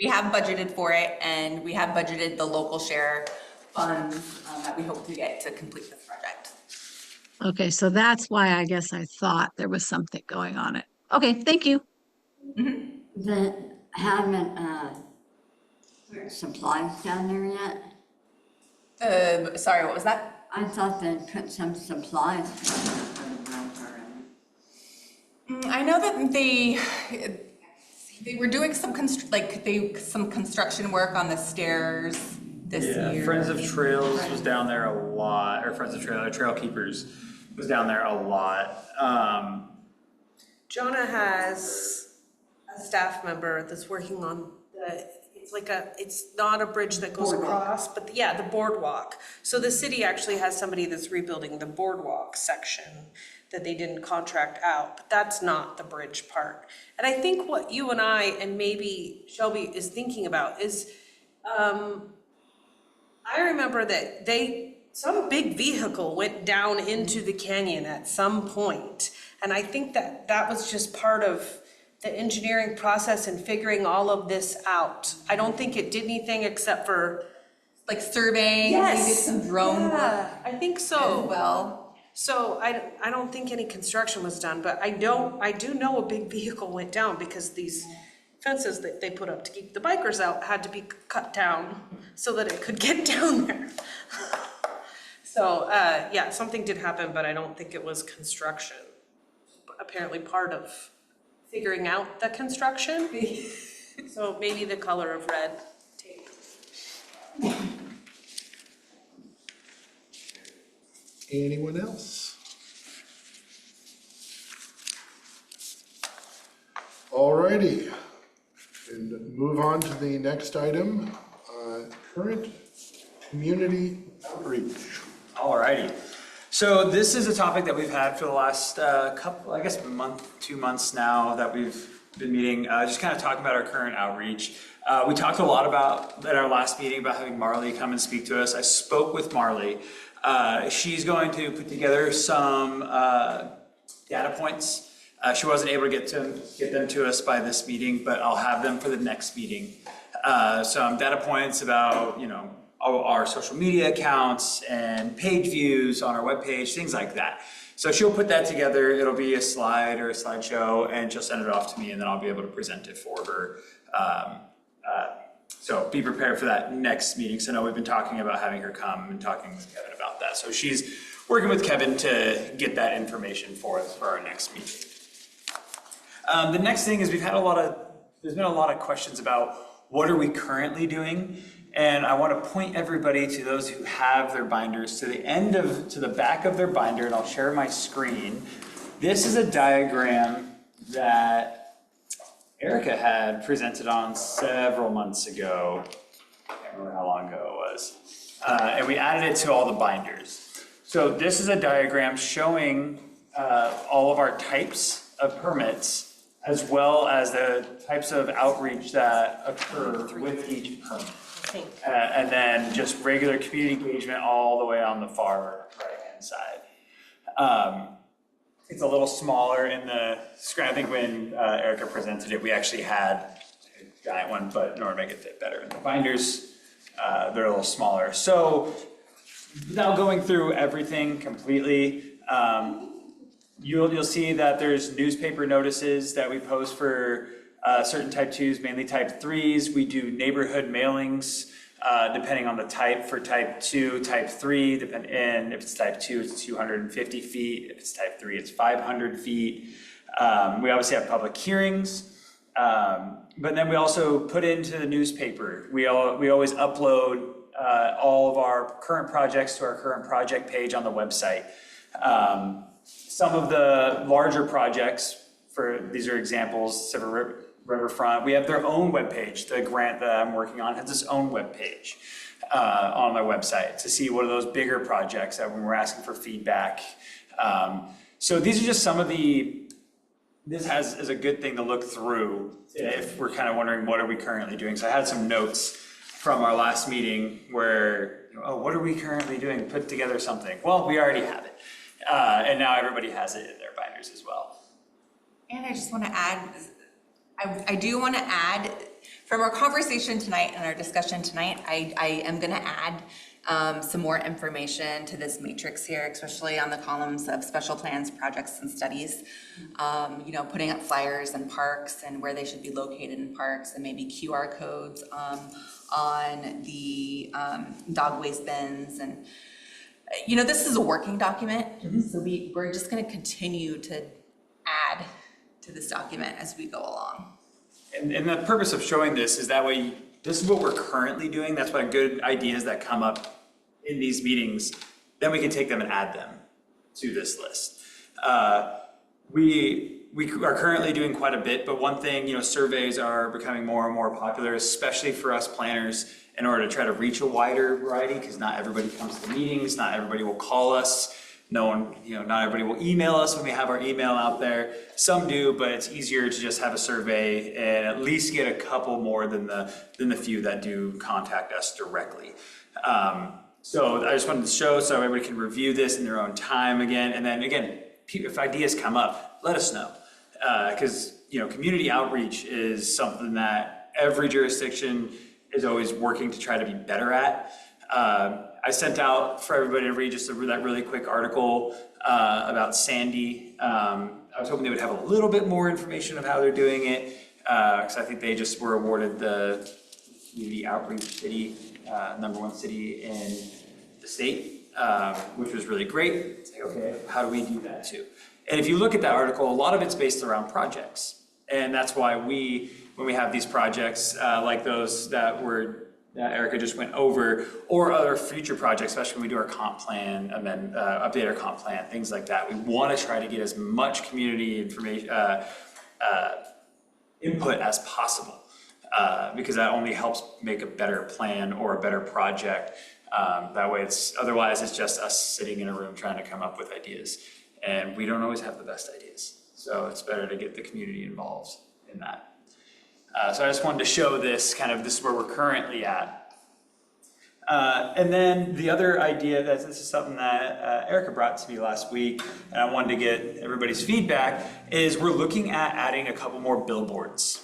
we have budgeted for it, and we have budgeted the local share funds that we hope to get to complete this project. Okay, so that's why I guess I thought there was something going on it. Okay, thank you. That haven't, put supplies down there yet? Sorry, what was that? I thought they'd put some supplies down there for the bridge already. I know that they were doing some construction work on the stairs this year. Friends of Trails was down there a lot, or Friends of Trail Keepers was down there a lot. Jonah has a staff member that's working on it's not a bridge that goes across, but the boardwalk. So the city actually has somebody that's rebuilding the boardwalk section that they didn't contract out, but that's not the bridge part. And I think what you and I, and maybe Shelby is thinking about is, I remember that some big vehicle went down into the canyon at some point. And I think that was just part of the engineering process and figuring all of this out. I don't think it did anything except for Like surveying, they did some drone work I think as so. well. So I don't think any construction was done, but I do know a big vehicle went down because these fences that they put up to keep the bikers out had to be cut down so that it could get down there. So, yeah, something did happen, but I don't think it was construction. Apparently part of figuring out the construction. So maybe the color of red tape. Anyone else? Alrighty, and move on to the next item, current community outreach. Alrighty. So this is a topic that we've had for the last couple, I guess, 2 months now that we've been meeting, just kind of talking about our current outreach. We talked a lot about, at our last meeting, about having Marley come and speak to us. I spoke with Marley. She's going to put together some data points. She wasn't able to get them to us by this meeting, but I'll have them for the next meeting. Some data points about, our social media accounts and page views on our webpage, things like that. So she'll put that together. It'll be a slide or a slideshow, and she'll send it off to me, and then I'll be able to present it for her. So be prepared for that next meeting. So I know we've been talking about having her come and talking with Kevin about that. So she's working with Kevin to get that information for us for our next meeting. The next thing is there's been a lot of questions about what are we currently doing? And I want to point everybody, to those who have their binders, to the back of their binder, and I'll share my screen. This is a diagram that Erica had presented on several months ago. I can't remember how long ago it was. And we added it to all the binders. So this is a diagram showing all of our types of permits, as well as the types of outreach that occur with each permit. And then just regular community engagement all the way on the far right-hand side. It's a little smaller in the screen. I think when Erica presented it, we actually had a giant one, but in order to make it fit better in the binders, they're a little smaller. So without going through everything completely, you'll see that there's newspaper notices that we post for certain type 2s, mainly type 3s. We do neighborhood mailings, depending on the type. For type 2, type 3, and if it's type 2, it's 250 feet. If it's type 3, it's 500 feet. We obviously have public hearings, but then we also put into the newspaper. We always upload all of our current projects to our current project page on the website. Some of the larger projects, these are examples, Silver Riverfront, we have their own webpage. The grant that I'm working on has its own webpage on my website to see what are those bigger projects that when we're asking for feedback. So these are just some of this is a good thing to look through if we're kind of wondering what are we currently doing. So I had some notes from our last meeting where, what are we currently doing? Put together something. Well, we already have it. And now everybody has it in their binders as well. And I just want to add, I do want to add, from our conversation tonight and our discussion tonight, I am going to add some more information to this matrix here, especially on the columns of special plans, projects, and studies. Putting up flyers in parks and where they should be located in parks, and maybe QR codes on the dog waste bins. And this is a working document, so we're just going to continue to add to this document as we go along. And the purpose of showing this is that way, this is what we're currently doing. That's why good ideas that come up in these meetings, then we can take them and add them to this list. We are currently doing quite a bit, but one thing, surveys are becoming more and more popular, especially for us planners, in order to try to reach a wider variety, because not everybody comes to meetings, not everybody will call us. Not everybody will email us when we have our email out there. Some do, but it's easier to just have a survey and at least get a couple more than the few that do contact us directly. So I just wanted to show so everybody can review this in their own time again. And then again, if ideas come up, let us know. Because community outreach is something that every jurisdiction is always working to try to be better at. I sent out for everybody to read just that really quick article about Sandy. I was hoping they would have a little bit more information of how they're doing it, because I think they just were awarded the Community Outreach City, #1 city in the state, which was really great. It's like, okay, how do we do that too? And if you look at that article, a lot of it's based around projects. And that's why when we have these projects like those that Erica just went over, or other future projects, especially when we do our comp plan, update our comp plan, things like that. We want to try to get as much community information, input as possible, because that only helps make a better plan or a better project. That way otherwise it's just us sitting in a room trying to come up with ideas. And we don't always have the best ideas. So it's better to get the community involved in that. So I just wanted to show this is where we're currently at. And then the other idea, this is something that Erica brought to me last week, and I wanted to get everybody's feedback, is we're looking at adding a couple more billboards,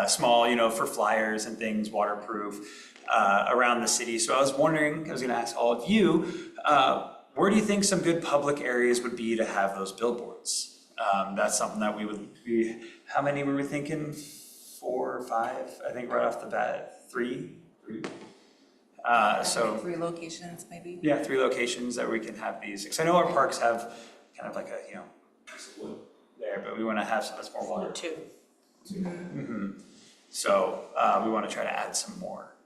small, for flyers and things, waterproof, around the city. So I was wondering, I was gonna ask all of you, where do you think some good public areas would be to have those billboards? That's something that how many were we thinking? 4 or 5, I think right off the bat, 3. So 3 locations maybe? yeah, 3 locations that we can have these, because I know our parks have kind of like a, piece of wood there, but we want to have some that's more water. 2. So we want to try to add some more.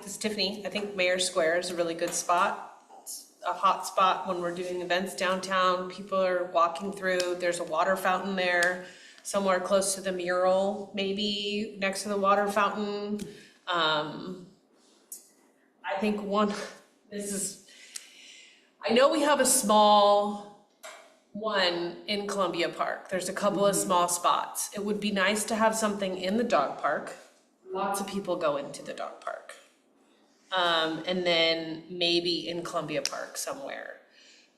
This is Tiffany, I think Mayor Square is a really good spot. It's a hot spot when we're doing events downtown. People are walking through, there's a water fountain there, somewhere close to the mural, maybe next to the water fountain. I think I know we have a small one in Columbia Park. There's a couple of small spots. It would be nice to have something in the dog park. Lots of people go into the dog park. And then maybe in Columbia Park somewhere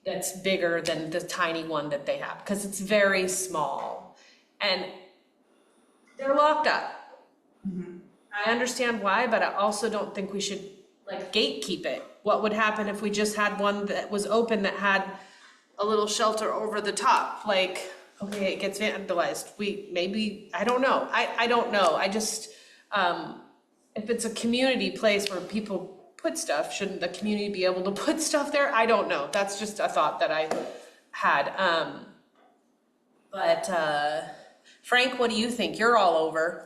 that's bigger than the tiny one that they have, because it's very small and they're locked up. I understand why, but I also don't think we should gatekeep it. What would happen if we just had one that was open that had a little shelter over the top? Okay, it gets vandalized. I don't know. I don't know. I just, if it's a community place where people put stuff, shouldn't the community be able to put stuff there? I don't know. That's just a thought that I had. Frank, what do you think? You're all over.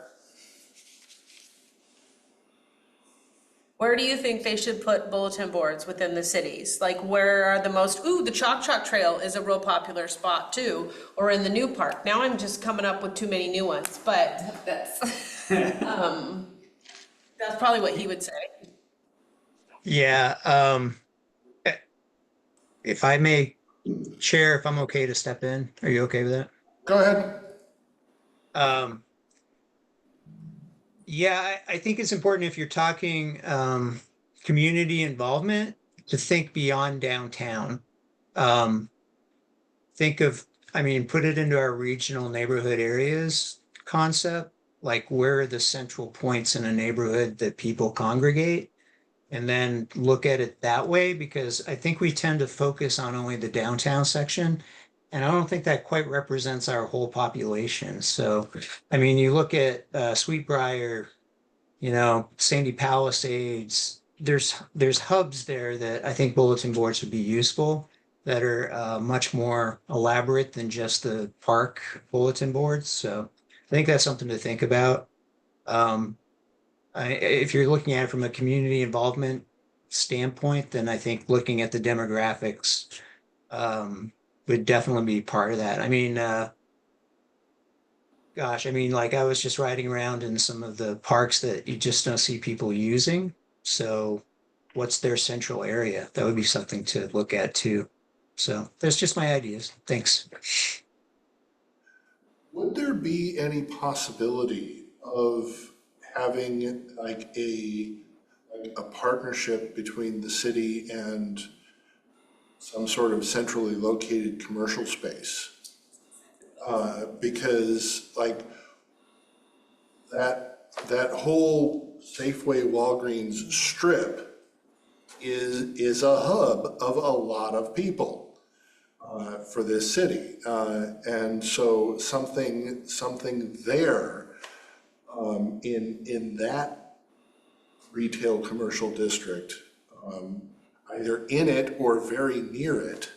Where do you think they should put bulletin boards within the cities? Where are the most, the Chalk Chalk Trail is a real popular spot too, or in the new park. Now I'm just coming up with too many new ones, but that's probably what he would say. Yeah, if I may, Chair, if I'm okay to step in, are you okay with that? Go ahead. Yeah, I think it's important if you're talking community involvement to think beyond downtown. Put it into our regional neighborhood areas concept, where are the central points in a neighborhood that people congregate? And then look at it that way, because I think we tend to focus on only the downtown section. And I don't think that quite represents our whole population. So, you look at Sweetbriar, Sandy Palisades, there's hubs there that I think bulletin boards would be useful, that are much more elaborate than just the park bulletin boards. So I think that's something to think about. If you're looking at it from a community involvement standpoint, then I think looking at the demographics would definitely be part of that. I was just riding around in some of the parks that you just don't see people using. So what's their central area? That would be something to look at too. So that's just my ideas. Thanks. Would there be any possibility of having a partnership between the city and some sort of centrally located commercial space? Because that whole Safeway Walgreens strip is a hub of a lot of people for this city. And so something there in that retail commercial district, either in it or very near it,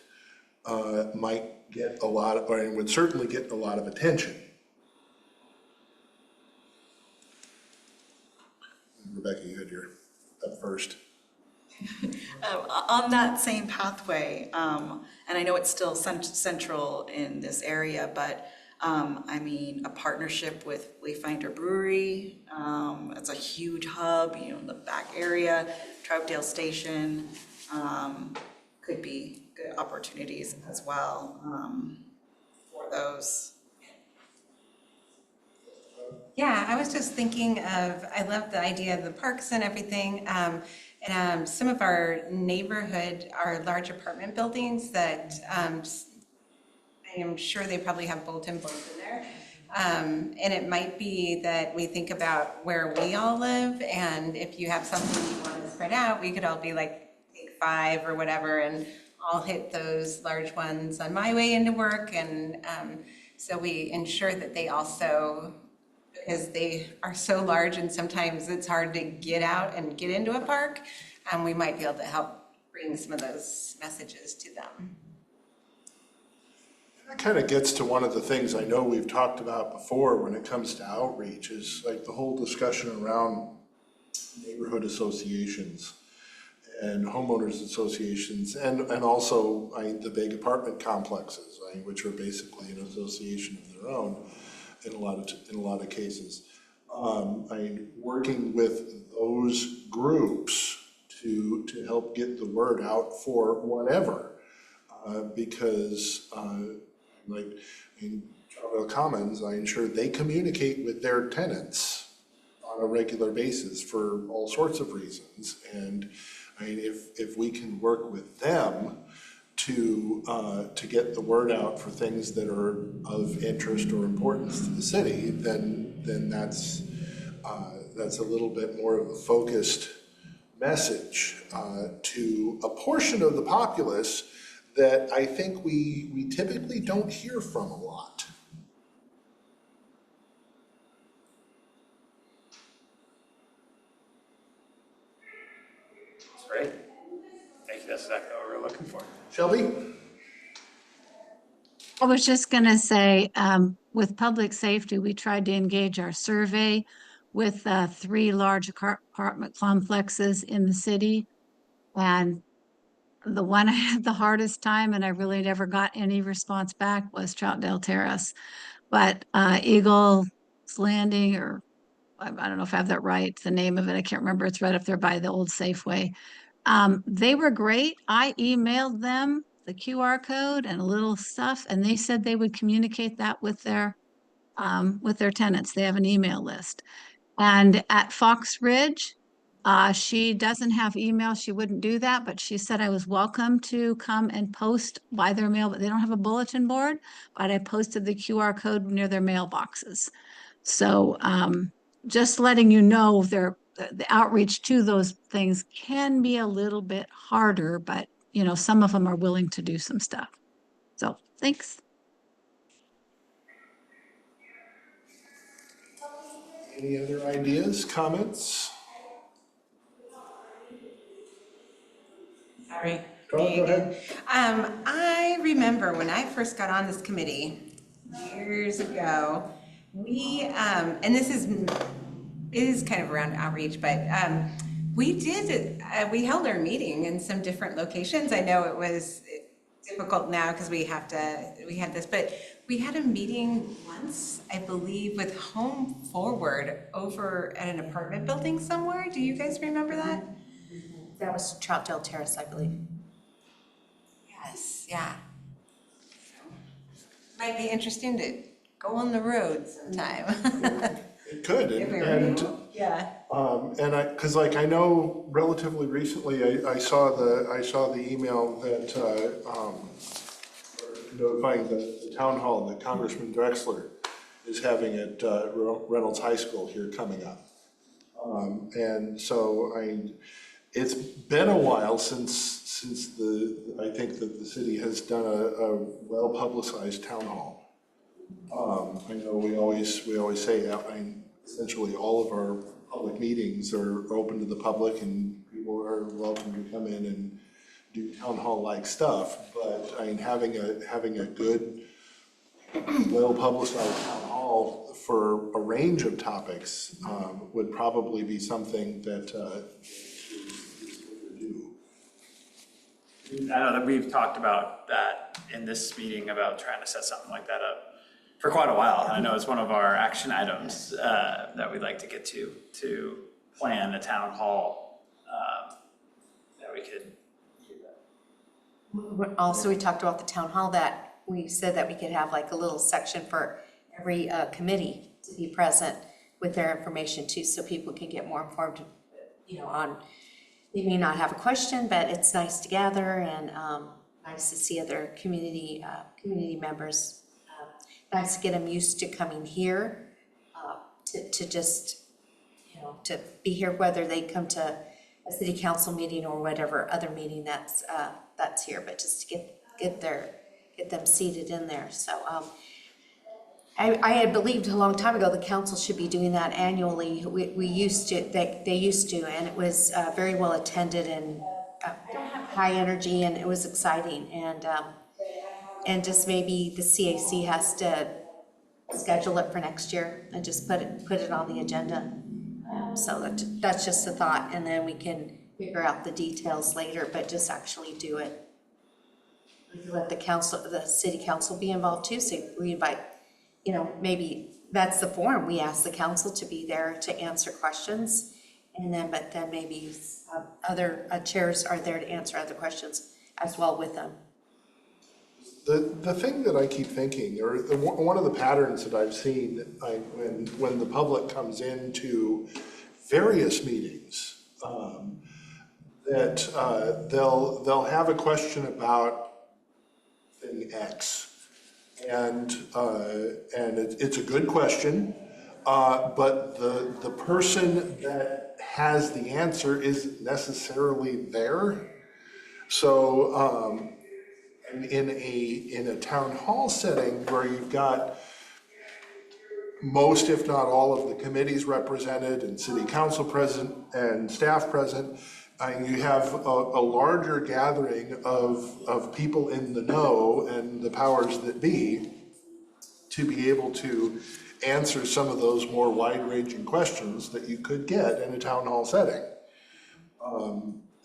might get a lot, or it would certainly get a lot of attention. Rebecca, you had your up first. On that same pathway, and I know it's still central in this area, but I mean, a partnership with Wayfinder Brewery, it's a huge hub, you know, in the back area, Troutdale Station, could be good opportunities as well for those. Yeah, I was just thinking of, I love the idea of the parks and everything. And some of our neighborhood, our large apartment buildings that I am sure they probably have bulletin boards in there. And it might be that we think about where we all live, and if you have something you want to spread out, we could all be like, take 5 or whatever, and I'll hit those large ones on my way into work. And so we ensure that they also, because they are so large and sometimes it's hard to get out and get into a park, and we might be able to help bring some of those messages to them. That kind of gets to one of the things I know we've talked about before when it comes to outreach, is like the whole discussion around neighborhood associations and homeowners associations, and also the big apartment complexes, which are basically an association of their own in a lot of cases. Working with those groups to help get the word out for whatever, because Troutdale Commons, I'm sure they communicate with their tenants on a regular basis for all sorts of reasons. And if we can work with them to get the word out for things that are of interest or importance to the city, then that's a little bit more of a focused message to a portion of the populace that I think we typically don't hear from a lot. That's great. Thank you, that's exactly what we were looking for. Shelby? I was just gonna say, with public safety, we tried to engage our survey with 3 large apartment complexes in the city. And the one I had the hardest time, and I really never got any response back, was Troutdale Terrace. But Eagle's Landing, or I don't know if I have that right, the name of it, I can't remember. It's right up there by the old Safeway. They were great. I emailed them the QR code and a little stuff, and they said they would communicate that with their tenants. They have an email list. And at Fox Ridge, she doesn't have email. She wouldn't do that, but she said I was welcome to come and post by their mail, but they don't have a bulletin board, but I posted the QR code near their mailboxes. So just letting you know, the outreach to those things can be a little bit harder, but some of them are willing to do some stuff. So thanks. Any other ideas, comments? Sorry. Go ahead. I remember when I first got on this committee years ago, we, and this is kind of around outreach, but we held our meeting in some different locations. I know it was difficult now because we had this, but we had a meeting once, I believe, with Home Forward over at an apartment building somewhere. Do you guys remember that? That was Troutdale Terrace, I believe. Yes, yeah. Might be interesting to go on the road sometime. It could, If we were and able. Yeah. because I know relatively recently I saw the email that notifying the town hall that Congressman Drexler is having at Reynolds High School here coming up, and so it's been a while since I think that the city has done a well-publicized town hall. I know we always say that, essentially all of our public meetings are open to the public and people are welcome to come in and do town hall-like stuff, but I mean, having a good, well-publicized town hall for a range of topics would probably be something that is overdue. I know that we've talked about that in this meeting about trying to set something like that up for quite a while. I know it's one of our action items that we'd like to get to plan a town hall that we could do that. Also, we talked about the town hall, that we said that we could have like a little section for every committee to be present with their information too, so people can get more informed, on, they may not have a question, but it's nice to gather and nice to see other community members. Nice to get them used to coming here, to just, to be here, whether they come to a city council meeting or whatever other meeting that's here, but just to get them seated in there. So I had believed a long time ago the council should be doing that annually. We used to, they used to, and it was very well attended and high energy, and it was exciting. And just maybe the CAC has to schedule it for next year and just put it on the agenda. So that's just a thought, and then we can figure out the details later, but just actually do it. We can let the city council be involved too, so we invite, maybe that's the forum. We ask the council to be there to answer questions, but then maybe other chairs are there to answer other questions as well with them. The thing that I keep thinking, or one of the patterns that I've seen when the public comes into various meetings, that they'll have a question about thing X, and it's a good question, but the person that has the answer isn't necessarily there. So in a town hall setting where you've got most, if not all, of the committees represented and city council present and staff present, you have a larger gathering of people in the know and the powers that be to be able to answer some of those more wide-ranging questions that you could get in a town hall setting.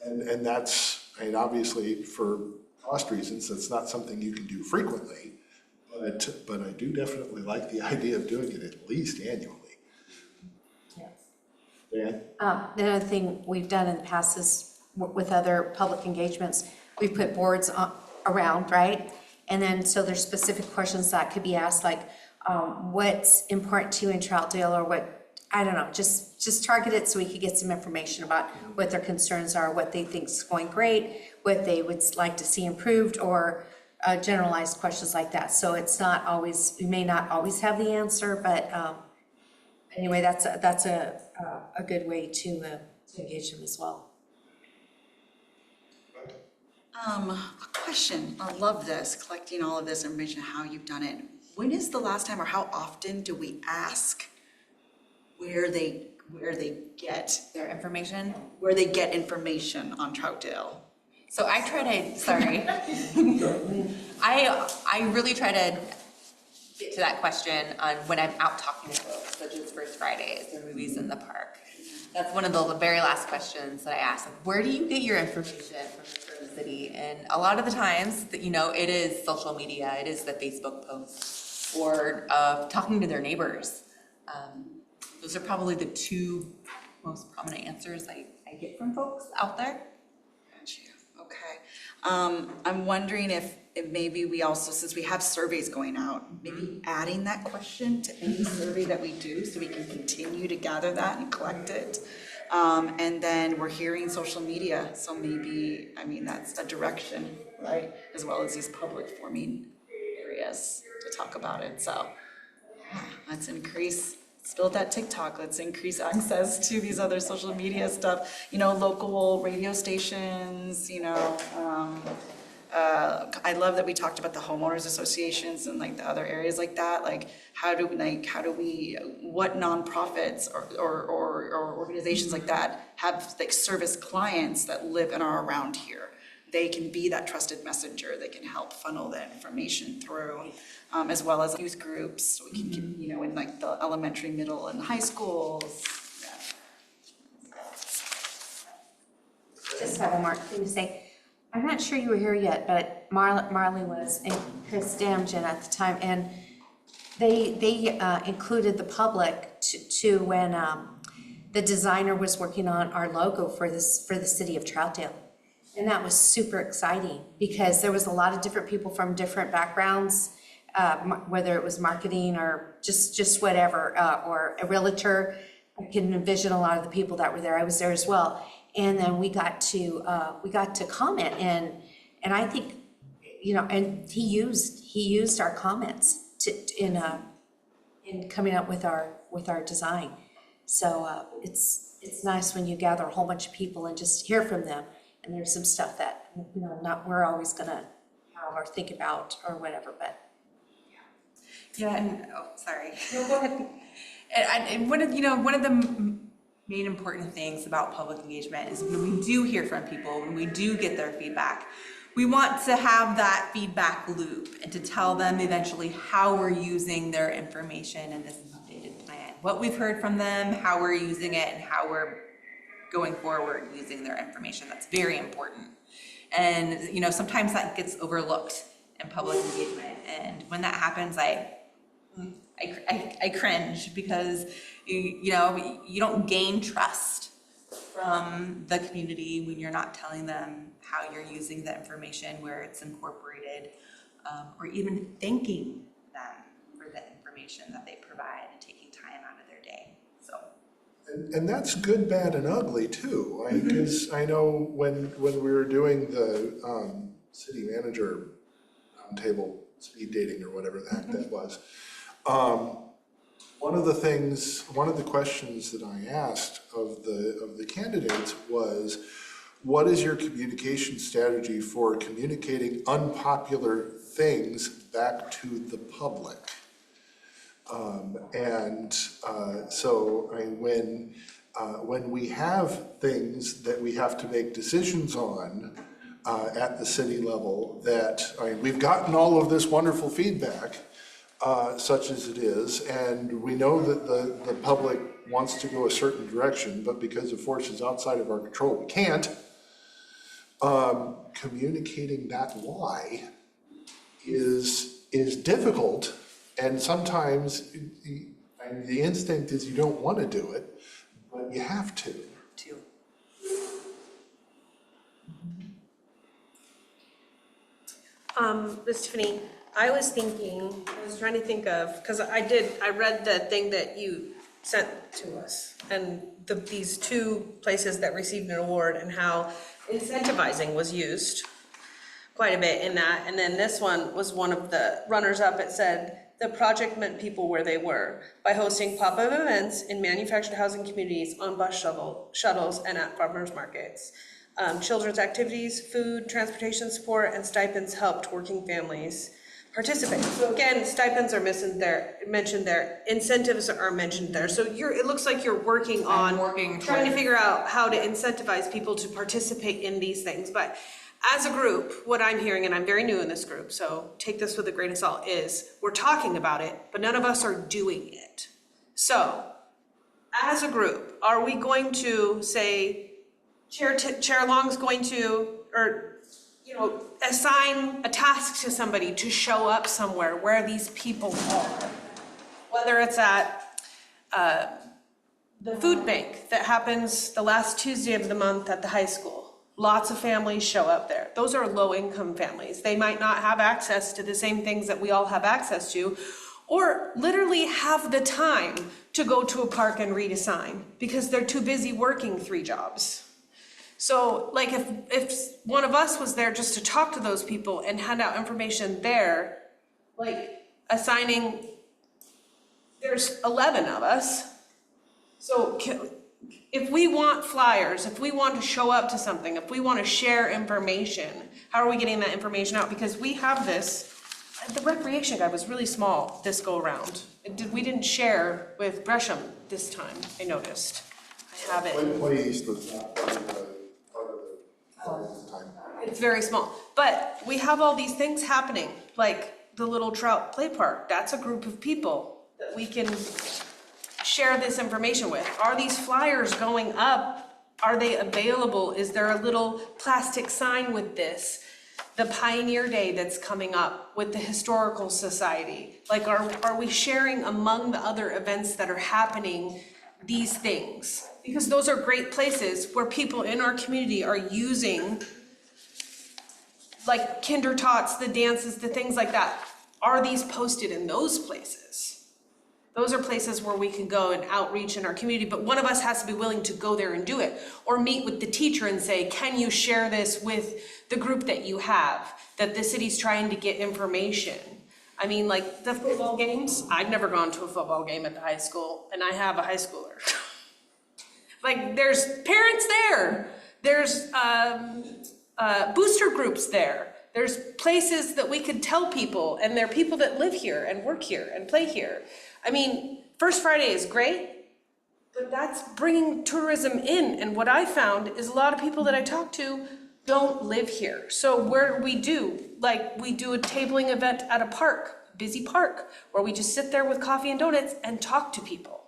And that's, obviously for cost reasons, that's not something you can do frequently, but I do definitely like the idea of doing it at least annually. Dan? The other thing we've done in the past is with other public engagements, we've put boards around, right? And then, so there's specific questions that could be asked, like, what's important to you in Troutdale, or what, I don't know, just target it so we could get some information about what their concerns are, what they think is going great, what they would like to see improved, or generalized questions like that. So it's not always, we may not always have the answer, but anyway, that's a good way to engage them as well. A question, I love this, collecting all of this information, how you've done it. When is the last time, or how often do we ask where they get Their information. On Troutdale? So I try to, sorry. I really try to get to that question on when I'm out talking to folks, such as First Fridays or movies in the park. That's one of the very last questions that I ask. Like, where do you get your information from the city? And a lot of the times, that it is social media, it is the Facebook posts, or talking to their neighbors. Those are probably the two most prominent answers I get from folks out there. Gotcha. Okay. I'm wondering if maybe we also, since we have surveys going out, maybe adding that question to any survey that we do, so we can continue to gather that and collect it. And then we're hearing social media, so maybe, that's a direction, right? As well as these public forming areas to talk about it. So yeah, let's increase let's build that TikTok, let's increase access to these other social media stuff, you know, local radio stations, you know. I love that we talked about the homeowners associations and like the other areas like that. Like, what nonprofits or organizations like that have like service clients that live and are around here? They can be that trusted messenger. They can help funnel that information through, as well as youth groups. So we can, keep, you know, in like the elementary, middle, and high schools. Just have one more thing to say. I'm not sure you were here yet, but Marley was, and Chris Damgen at the time, and they included the public to when the designer was working on our logo for the city of Troutdale. And that was super exciting because there was a lot of different people from different backgrounds, whether it was marketing or just whatever, or a realtor. I can envision a lot of the people that were there. I was there as well. And then we got to comment, and I think, you know, and he used our comments in coming up with our design. So it's nice when you gather a whole bunch of people and just hear from them. And there's some stuff that, you know, we're always gonna have or think about or whatever, but. Yeah, and, sorry. No, go ahead. And one of the main important things about public engagement is when we do hear from people, when we do get their feedback, we want to have that feedback loop and to tell them eventually how we're using their information in this updated plan, what we've heard from them, how we're using it, and how we're going forward using their information. That's very important. And, you know, sometimes that gets overlooked in public engagement. And when that happens, I cringe because, you know, you don't gain trust from the community when you're not telling them how you're using the information, where it's incorporated, or even thanking them for the information that they provide and taking time out of their day. So. And that's good, bad, and ugly too. Because I know when we were doing the city manager roundtable speed dating or whatever the heck that was, one of the questions that I asked of the candidates was, what is your communication strategy for communicating unpopular things back to the public? So when we have things that we have to make decisions on at the city level, we've gotten all of this wonderful feedback, such as it is, and we know that the public wants to go a certain direction, but because of forces outside of our control, we can't. Communicating that why is difficult, and sometimes the instinct is you don't want to do it, but you have to. Ms. Tiffany, I was trying to think of, because I read the thing that you sent to us, and these two places that received an award and how incentivizing was used quite a bit in that. And then this one was one of the runners-up. It said, the project met people where they were by hosting pop-up events in manufactured housing communities, on bus shuttles, and at farmers markets. Children's activities, food, transportation support, and stipends helped working families participate. So again, stipends are mentioned there, incentives are mentioned there. So it looks like you're working on trying to figure out how to incentivize people to participate in these things. But as a group, what I'm hearing, and I'm very new in this group, so take this with a grain of salt, is we're talking about it, but none of us are doing it. So as a group, are we going to say, Chair Long's going to, or, you know, assign a task to somebody to show up somewhere where these people are? Whether it's at the food bank that happens the last Tuesday of the month at the high school. Lots of families show up there. Those are low-income families. They might not have access to the same things that we all have access to, or literally have the time to go to a park and read a sign because they're too busy working 3 jobs. So like if one of us was there just to talk to those people and hand out information there, like assigning, there's 11 of us, So if we want flyers, if we want to show up to something, if we want to share information, how are we getting that information out? Because we have this, the recreation guide was really small this go around. We didn't share with Gresham this time, I noticed. I have it. Play East was not part of the time. It's very small, but we have all these things happening, like the little trout play park. That's a group of people that we can share this information with. Are these flyers going up? Are they available? Is there a little plastic sign with this? The Pioneer Day that's coming up with the Historical Society. Like, are we sharing among the other events that are happening these things? Because those are great places where people in our community are using, like kinder tots, the dances, the things like that. Are these posted in those places? Those are places where we can go and outreach in our community, but one of us has to be willing to go there and do it. Or meet with the teacher and say, can you share this with the group that you have, that the city's trying to get information? I mean, like the football games, I've never gone to a football game at the high school, and I have a high schooler. Like, there's parents there. There's booster groups there. There's places that we could tell people, and there are people that live here and work here and play here. I mean, First Friday is great, but that's bringing tourism in. And what I found is a lot of people that I talk to don't live here. So where we do, like we do a tabling event at a park, busy park, where we just sit there with coffee and donuts and talk to people.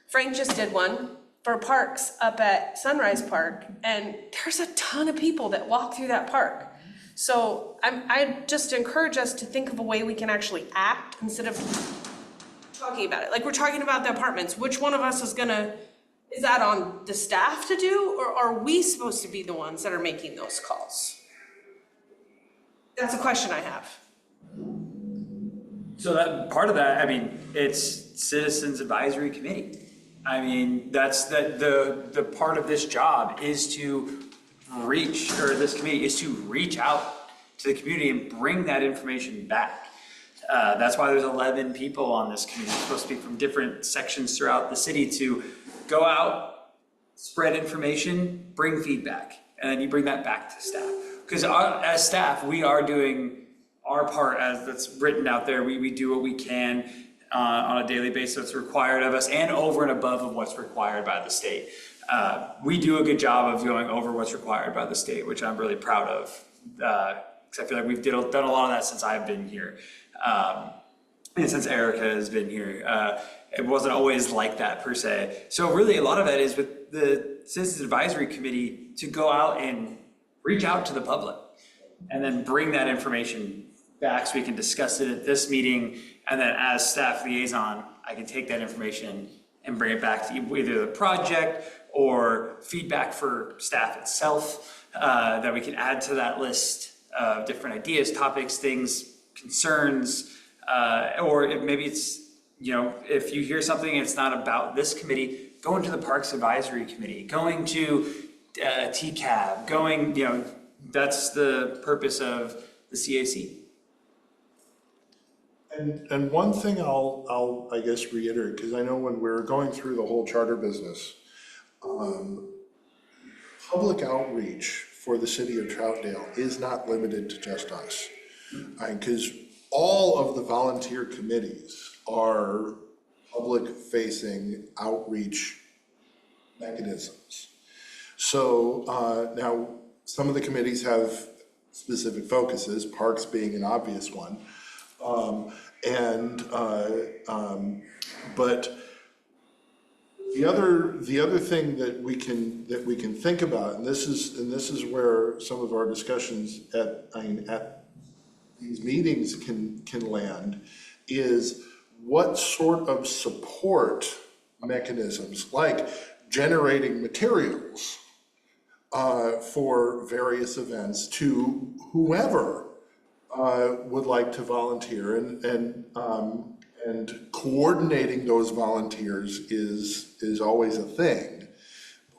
Frank just did one for parks up at Sunrise Park, and there's a ton of people that walk through that park. So I just encourage us to think of a way we can actually act instead of talking about it. Like, we're talking about the apartments. Which one of us is that on the staff to do, or are we supposed to be the ones that are making those calls? That's a question I have. So that part of that, I mean, it's Citizens Advisory Committee. I mean, that's the part of this job is to reach, or this committee is to reach out to the community and bring that information back. That's why there's 11 people on this committee. It's supposed to be from different sections throughout the city to go out, spread information, bring feedback, and then you bring that back to staff. Because as staff, we are doing our part as that's written out there. We do what we can on a daily basis that's required of us and over and above of what's required by the state. We do a good job of going over what's required by the state, which I'm really proud of. Because I feel like we've done a lot of that since I've been here. And since Erica has been here, it wasn't always like that per se. So really a lot of that is with the Citizens Advisory Committee to go out and reach out to the public and then bring that information back so we can discuss it at this meeting. And then as staff liaison, I can take that information and bring it back to either the project or feedback for staff itself that we can add to that list of different ideas, topics, things, concerns, or if maybe it's, if you hear something and it's not about this committee, going to the Parks Advisory Committee, going to TCAB, that's the purpose of the CAC. And one thing I'll I guess reiterate, because I know when we're going through the whole charter business, public outreach for the city of Troutdale is not limited to just us. Because all of the volunteer committees are public-facing outreach mechanisms. So now, some of the committees have specific focuses, parks being an obvious one. But the other thing that we can think about, and this is where some of our discussions at these meetings can land, is what sort of support mechanisms, like generating materials for various events to whoever would like to volunteer, and coordinating those volunteers is always a thing.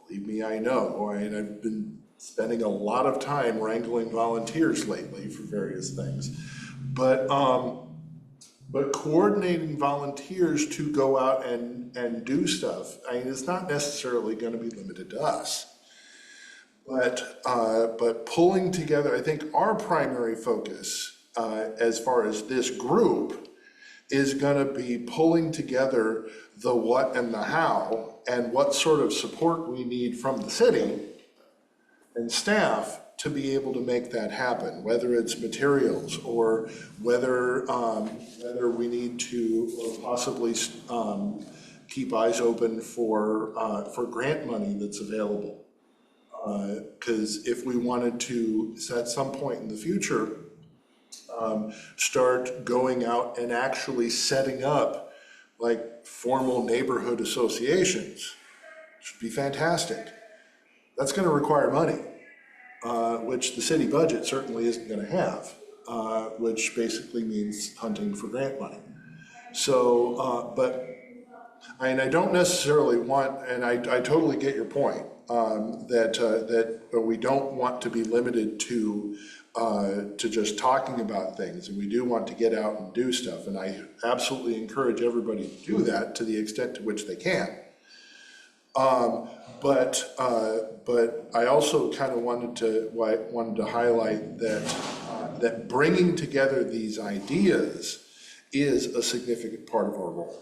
Believe me, I know. I've been spending a lot of time wrangling volunteers lately for various things. But But coordinating volunteers to go out and do stuff, I mean, it's not necessarily gonna be limited to us. But pulling together, I think our primary focus, as far as this group, is gonna be pulling together the what and the how, and what sort of support we need from the city and staff to be able to make that happen, whether it's materials or whether we need to possibly keep eyes open for grant money that's available. Because if we wanted to, at some point in the future, start going out and actually setting up like formal neighborhood associations, which would be fantastic. That's gonna require money, which the city budget certainly isn't gonna have, which basically means hunting for grant money. So, but, I don't necessarily want, and I totally get your point, that we don't want to be limited to just talking about things, and we do want to get out and do stuff, and I absolutely encourage everybody to do that to the extent to which they can. But I also kind of wanted to highlight that bringing together these ideas is a significant part of our role.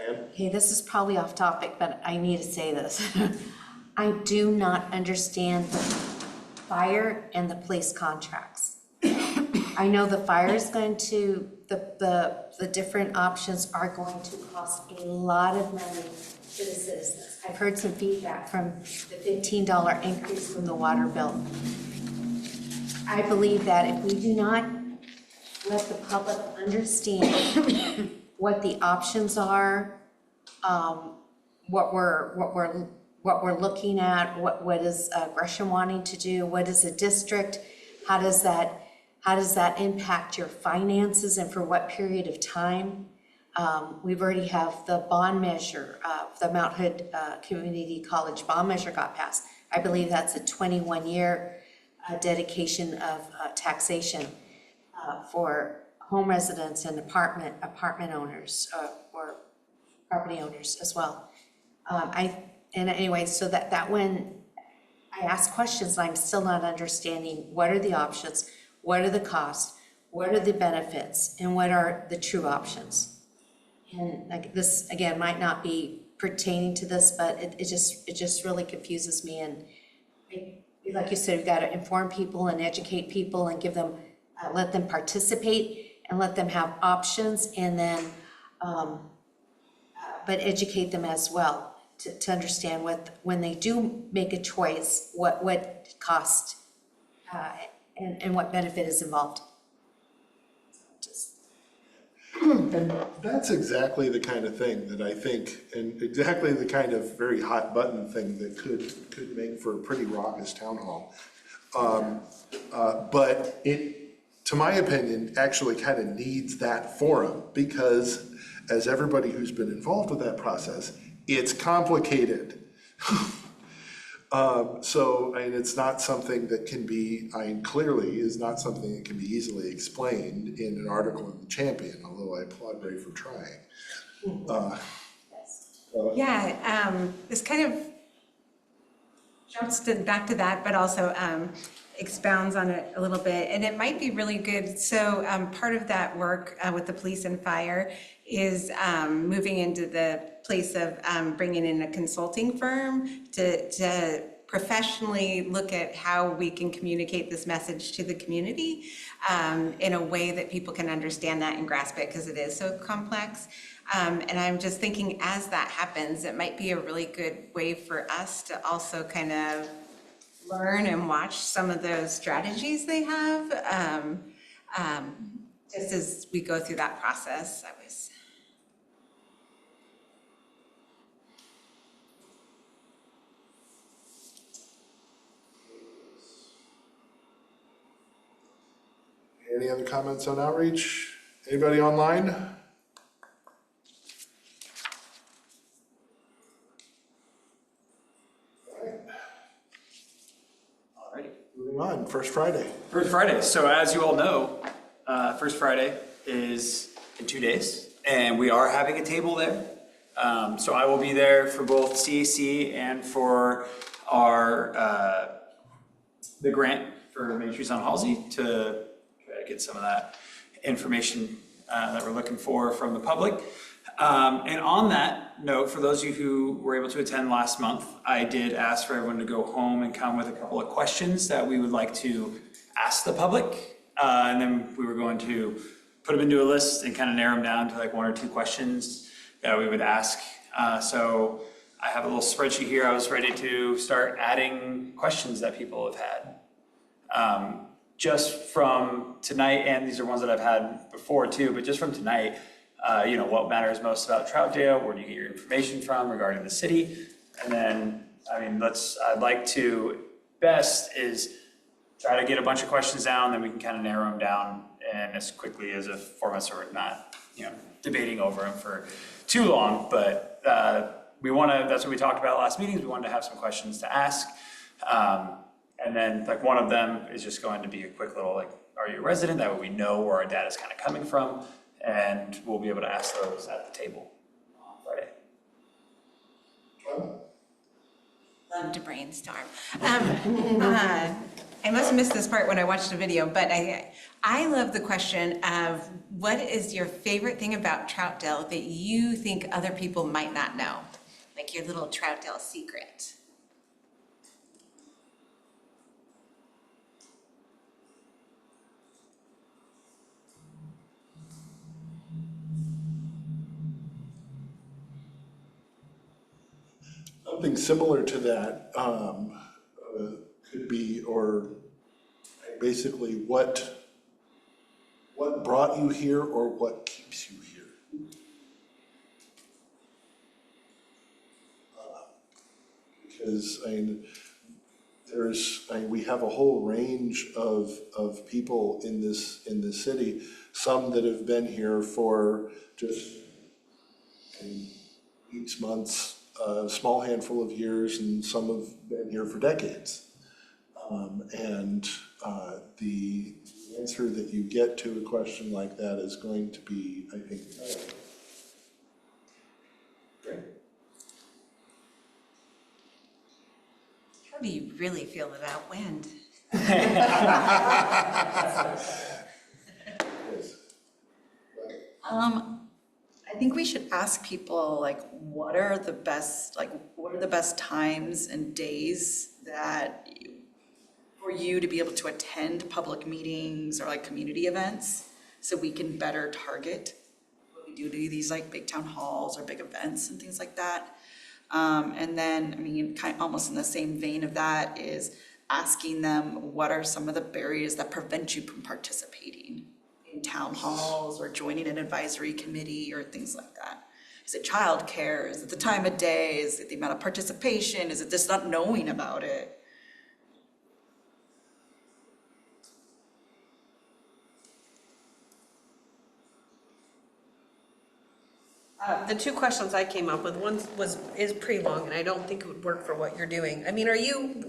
Okay, this is probably off topic, but I need to say this. I do not understand the fire and the police contracts. I know the fire is going to, the different options are going to cost a lot of money to the citizens. I've heard some feedback from the $15 increase from the water bill. I believe that if we do not let the public understand what the options are, what we're looking at, what is Gresham wanting to do, what is a district, how does that impact your finances and for what period of time? We've already have the bond measure, the Mount Hood Community College bond measure got passed. I believe that's a 21-year dedication of taxation for home residents and apartment owners or property owners as well. And anyway, so that when I ask questions, I'm still not understanding what are the options, what are the costs, what are the benefits, and what are the true options. And like this, again, might not be pertaining to this, but it just really confuses me. And like you said, we've got to inform people and educate people and give them, let them participate and let them have options, and then, but educate them as well to understand when they do make a choice, what cost and what benefit is involved. And that's exactly the kind of thing that I think, and exactly the kind of very hot button thing that could make for a pretty raucous town hall. But it, to my opinion, actually kind of needs that forum, because as everybody who's been involved with that process, it's complicated. So, I mean, it's not something that can be, clearly is not something that can be easily explained in an article in the Champion, although I applaud Ray for trying. This kind of jumps back to that, but also expounds on it a little bit, and it might be really good. So part of that work with the police and fire is moving into the place of bringing in a consulting firm to professionally look at how we can communicate this message to the community in a way that people can understand that and grasp it, because it is so complex. And I'm just thinking, as that happens, it might be a really good way for us to also kind of learn and watch some of those strategies they have, just as we go through that process. Any other comments on outreach? Anybody online? Alrighty. Moving on, First Friday. First Friday. So as you all know, First Friday is in 2 days, and we are having a table there. So I will be there for both CAC and for our the grant for Main Streets on Halsey to try to get some of that information that we're looking for from the public. And on that note, for those of you who were able to attend last month, I did ask for everyone to go home and come with a couple of questions that we would like to ask the public. And then we were going to put them into a list and kind of narrow them down to like 1 or 2 questions that we would ask. So I have a little spreadsheet here. I was ready to start adding questions that people have had. Just from tonight, and these are ones that I've had before too, but just from tonight, what matters most about Troutdale? Where do you get your information from regarding the city? And then, I'd like to, best is try to get a bunch of questions down, then we can kind of narrow them down and as quickly as a format, so we're not, debating over them for too long. But that's what we talked about last meetings. We wanted to have some questions to ask. And then like one of them is just going to be a quick little are you a resident? That way we know where our data is kind of coming from, and we'll be able to ask those at the table on Friday. Love to brainstorm. I must have missed this part when I watched the video, but I love the question of what is your favorite thing about Troutdale that you think other people might not know? Like your little Troutdale secret. Something similar to that could be, or basically what brought you here or what keeps you here. Because we have a whole range of people in this city, some that have been here for just weeks, months, a small handful of years, and some have been here for decades. The answer that you get to a question like that is going to be, I think, Great. How do you really feel about wind? I think we should ask people what are the best times and days that for you to be able to attend public meetings or community events, so we can better target when we do these big town halls or big events and things like that. And then, almost in the same vein of that is asking them what are some of the barriers that prevent you from participating in town halls or joining an advisory committee or things like that. Is it childcare? Is it the time of day? Is it the amount of participation? Is it just not knowing about it? The 2 questions I came up with, one is pretty long, and I don't think it would work for what you're doing.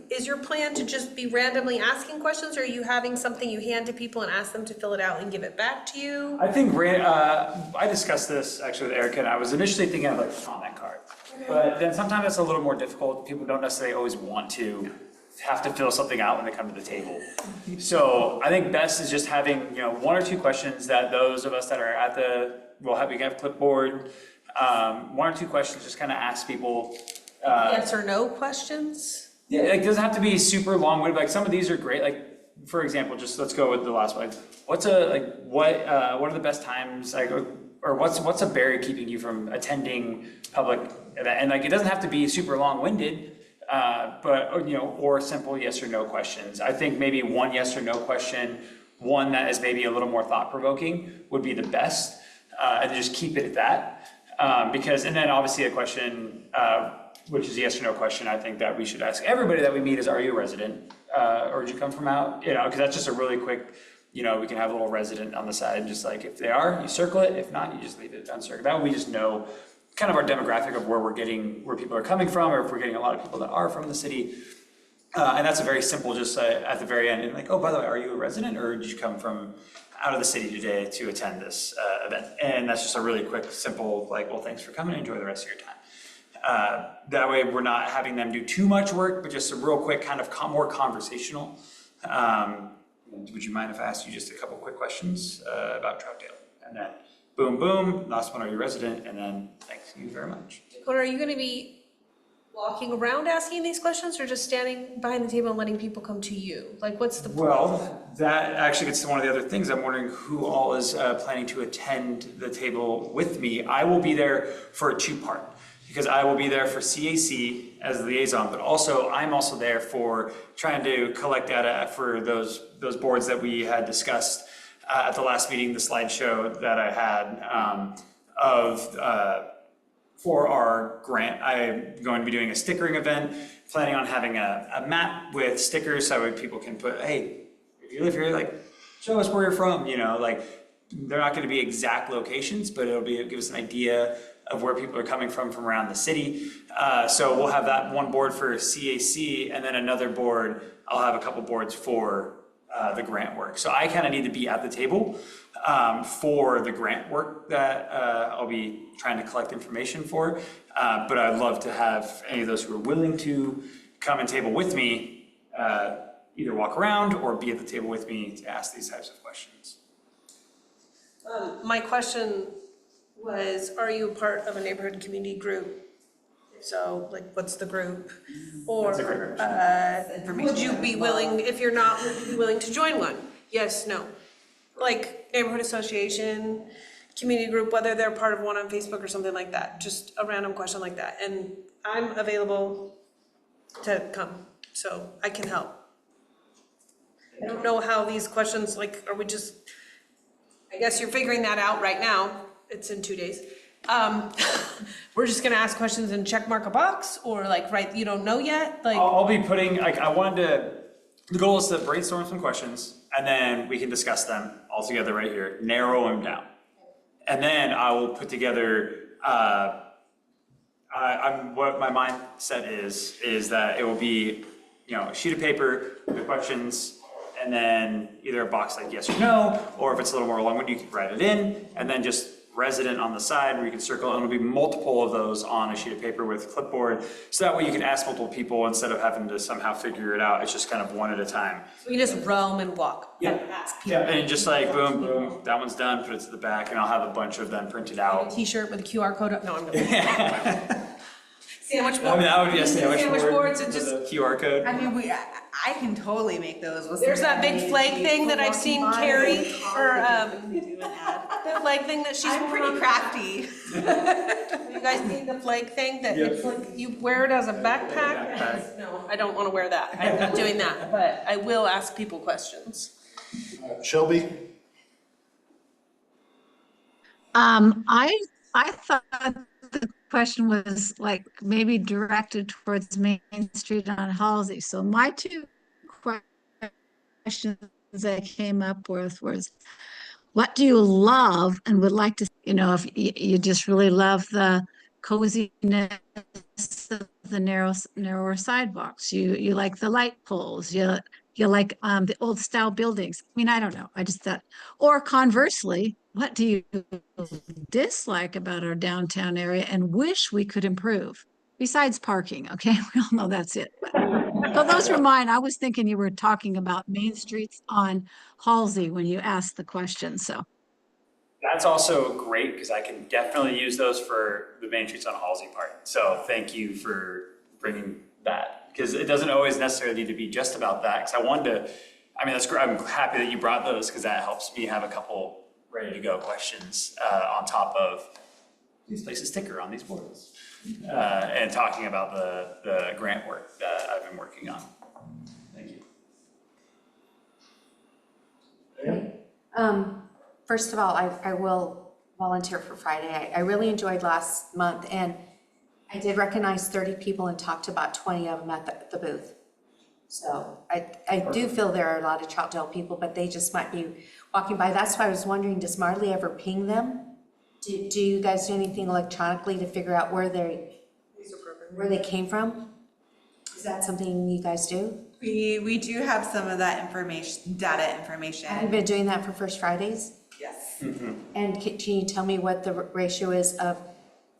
Is your plan to just be randomly asking questions, or are you having something you hand to people and ask them to fill it out and give it back to you? I think I discussed this actually with Erica, and I was initially thinking of a comment card. Okay. But then sometimes it's a little more difficult. People don't necessarily always want to have to fill something out when they come to the table. So I think best is just having 1 or 2 questions that those of us that are at we can have a clipboard, 1 or 2 questions, just kind of ask people. Yes or no questions? Yeah, it doesn't have to be super long-winded. Some of these are great. For example, just let's go with the last one. What are the best times? Or what's a barrier keeping you from attending public event? And it doesn't have to be super long-winded, or simple yes or no questions. I think maybe 1 yes or no question, one that is maybe a little more thought-provoking would be the best. And just keep it at that. And then obviously a question, which is a yes or no question, I think that we should ask everybody that we meet is, are you a resident? Or did you come from out? Because that's just a really quick, we can have a little resident on the side, and just if they are, you circle it. If not, you just leave it uncircled. That way we just know kind of our demographic of where people are coming from, or if we're getting a lot of people that are from the city. And that's a very simple, just at the very end, and like, oh, by the way, are you a resident or did you come from out of the city today to attend this event? And that's just a really quick, simple, like, well, thanks for coming, enjoy the rest of your time. That way we're not having them do too much work, but just a real quick kind of more conversational. Would you mind if I asked you just a couple quick questions about Troutdale? And then boom, boom, last one, are you a resident? And then thank you very much. Dakota, are you gonna be walking around asking these questions or just standing behind the table and letting people come to you? Like, what's the point? Well, that actually gets to one of the other things. I'm wondering who all is planning to attend the table with me. I will be there for a two-part, because I will be there for CAC as the liaison, but also I'm also there for trying to collect data for those boards that we had discussed at the last meeting, the slideshow that I had for our grant. I'm going to be doing a stickering event, planning on having a map with stickers so people can put, hey, if you live here, like, show us where you're from, you know, like, they're not gonna be exact locations, but it'll give us an idea of where people are coming from around the city. So we'll have that one board for CAC, and then another board, I'll have a couple boards for the grant work. So I kind of need to be at the table for the grant work that I'll be trying to collect information for. But I'd love to have any of those who are willing to come and table with me, either walk around or be at the table with me to ask these types of questions. My question was, are you a part of a neighborhood and community group? So, like, what's the group? Or would you be willing, if you're not, would you be willing to join one? Yes, no. Like neighborhood association, community group, whether they're part of one on Facebook or something like that. Just a random question like that. And I'm available to come, so I can help. I don't know how these questions, like, are we just, I guess you're figuring that out right now. It's in 2 days. We're just gonna ask questions and check mark a box, or like, right, you don't know yet? Like, I'll be putting, like, the goal is to brainstorm some questions, and then we can discuss them all together right here, narrow them down. And then I will put together, what my mindset is that it will be, you know, a sheet of paper, the questions, and then either a box like yes or no, or if it's a little more long-winded, you can write it in, and then just resident on the side where you can circle, and it'll be multiple of those on a sheet of paper with clipboard. So that way you can ask multiple people instead of having to somehow figure it out. It's just kind of one at a time. so we just roam and walk and ask people. Yeah, and just like boom, boom, that one's done, put it to the back, and I'll have a bunch of them printed out. T-shirt with a QR code. No, I'm gonna. Sandwich board. I mean, that would be a sandwich board boards and with just. a QR code. I mean, I can totally make those. with There's that some big flag thing that I've seen Carrie, or do an ad. the flag thing that she's. I'm pretty crafty. You guys need the flag thing that it's like, you wear it as a backpack? No, I don't wanna wear that. I'm not doing that, but I will ask people questions. Shelby? I thought the question was like maybe directed towards Main Street on Halsey. So my two questions I came up with was, what do you love and would like to, you know, if you just really love the coziness of the narrower sidewalks, you like the light poles, you like the old style buildings. I mean, I don't know. I just thought, or conversely, what do you dislike about our downtown area and wish we could improve? Besides parking, okay? We all know that's it. So those were mine. I was thinking you were talking about Main Streets on Halsey when you asked the question, so. That's also great, because I can definitely use those for the Main Streets on Halsey part. So thank you for bringing that, because it doesn't always necessarily need to be just about that. Because I wanted to, I mean, that's great. I'm happy that you brought those, because that helps me have a couple ready to go questions on top of these places sticker on these boards, and talking about the grant work that I've been working on. Thank you. First of all, I will volunteer for Friday. I really enjoyed last month, and I did recognize 30 people and talked to about 20 of them at the booth. So I do feel there are a lot of Troutdale people, but they just might be walking by. That's why I was wondering, does Marley ever ping them? Do you guys do anything electronically to figure out where they came from? that something you guys do? We do have some of that information, data information. Have you been doing that for First Fridays? Yes. And can you tell me what the ratio is of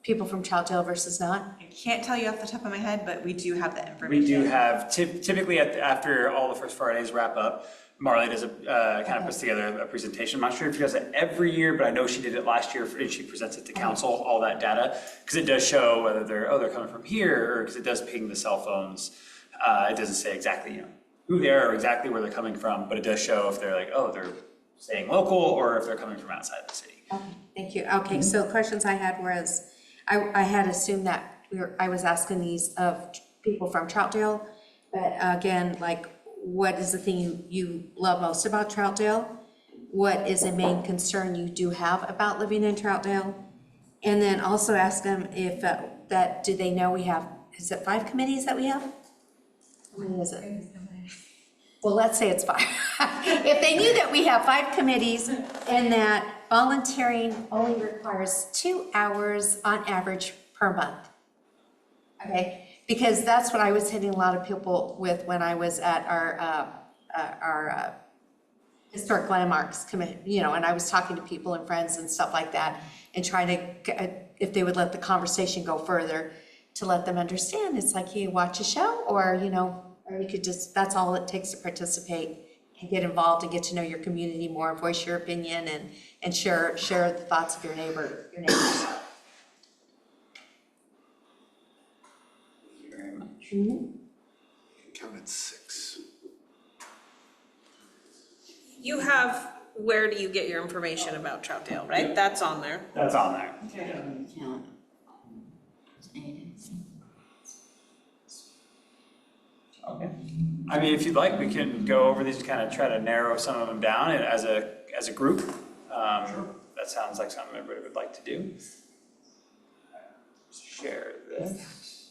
people from Troutdale versus not? I can't tell you off the top of my head, but we do have that information. We do have, typically after all the First Fridays wrap up, Marley does kind of puts together a presentation. I'm not sure if she does it every year, but I know she did it last year, and she presents it to council, all that data, because it does show whether they're coming from here, or because it does ping the cell phones. It doesn't say exactly, who they are or exactly where they're coming from, but it does show if they're like, oh, they're staying local, or if they're coming from outside the city. Okay, thank you. Okay, so questions I had was, I had assumed that I was asking these of people from Troutdale, but again, like, what is the thing you love most about Troutdale? What is the main concern you do have about living in Troutdale? And then also ask them if do they know we have, is it 5 committees that we have? How many is it? Well, let's say it's 5. If they knew that we have 5 committees and that volunteering only requires 2 hours on average per month. Okay, because that's what I was hitting a lot of people with when I was at our historic landmarks committee, and I was talking to people and friends and stuff like that, and trying to, if they would let the conversation go further, to let them understand, it's like you watch a show, or or you could just, that's all it takes to participate and get involved and get to know your community more, voice your opinion, and share the thoughts of your neighbors. Thank you very much. Counted 6. You have, where do you get your information about Troutdale, right? That's on there. That's on there. Count. Okay. I mean, if you'd like, we can go over these and kind of try to narrow some of them down as a group. That sounds like something everybody would like to do. Share this.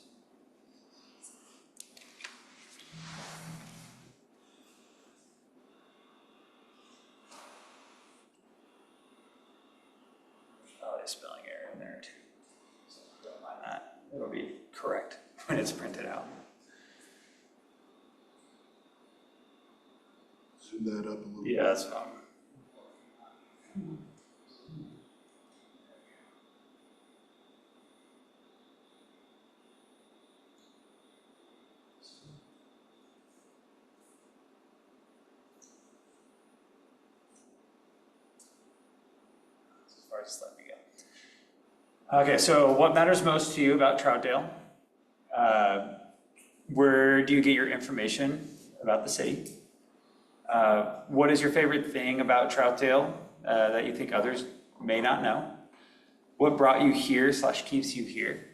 Probably a spelling error in there too. So don't mind that. It'll be correct when it's printed out. Zoom that up a little. Yeah, that's fine. As far as let me go. Okay, so what matters most to you about Troutdale? Where do you get your information about the city? What is your favorite thing about Troutdale that you think others may not know? What brought you here / keeps you here?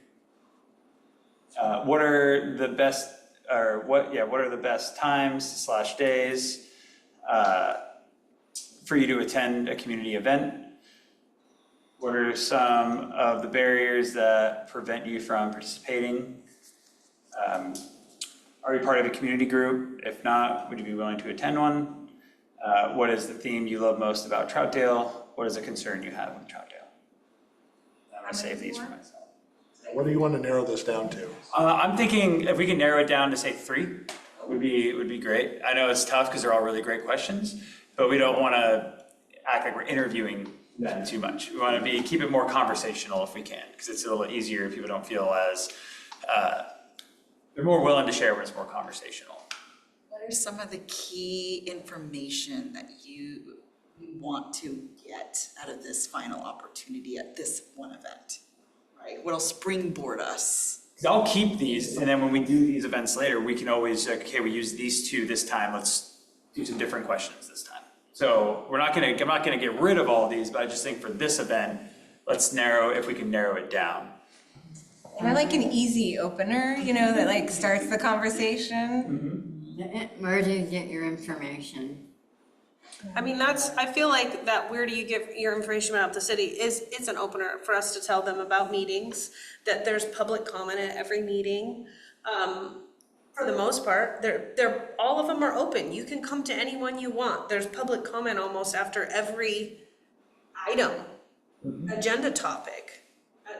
What are the best, what are the best times / days for you to attend a community event? What are some of the barriers that prevent you from participating? Are you part of a community group? If not, would you be willing to attend one? What is the theme you love most about Troutdale? What is a concern you have with Troutdale? I'm gonna save these for myself. What do you want to narrow this down to? I'm thinking if we can narrow it down to say 3, would be great. I know it's tough because they're all really great questions, but we don't want to act like we're interviewing them too much. We want to keep it more conversational if we can, because it's a little easier if people don't feel as they're more willing to share when it's more conversational. What are some of the key information that you want to get out of this final opportunity at this one event? Right? What'll springboard us? I'll keep these, and then when we do these events later, we can always like, okay, we use these 2 this time. Let's do some different questions this time. So I'm not gonna get rid of all these, but I just think for this event, let's if we can narrow it down. And I like an easy opener, that like starts the conversation. Where do you get your information? I mean, I feel like that where do you get your information about the city it's an opener for us to tell them about meetings, that there's public comment at every meeting. For the most part, they're all of them are open. You can come to anyone you want. There's public comment almost after every item, agenda topic.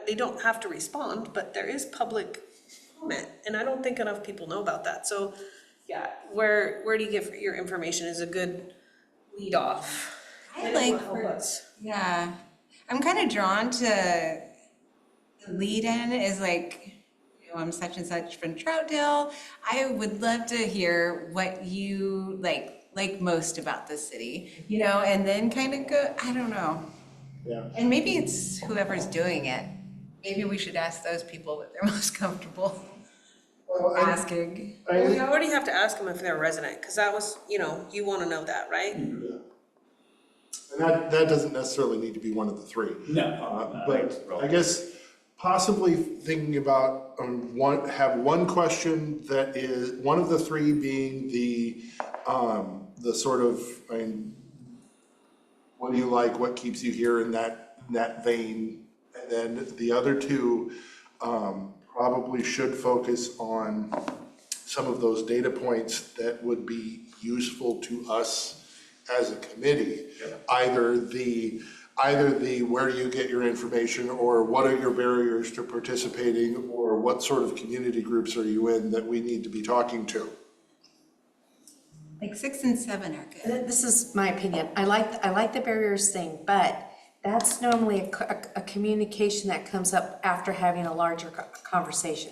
They don't have to respond, but there is public comment, and I don't think enough people know about that, so, yeah, where do you get your information is a good lead off. I like, Help us. yeah, I'm kind of drawn to the lead in is like, I'm such and such from Troutdale. I would love to hear what you like most about the city, and then kind of go, I don't know. Yeah. And maybe it's whoever's doing it. Maybe we should ask those people what they're most comfortable Well, asking. We already have to ask them if they're a resident, because that was, you want to know that, right? And that doesn't necessarily need to be one of the three. No. But I guess possibly thinking about one question that is, one of the three being the sort of, what do you like, what keeps you here in that vein? And then the other two probably should focus on some of those data points that would be useful to us as a committee. Either the where do you get your information, or what are your barriers to participating, or what sort of community groups are you in that we need to be talking to? Like 6 and 7 are good. This is my opinion. I like the barriers thing, but that's normally a communication that comes up after having a larger conversation.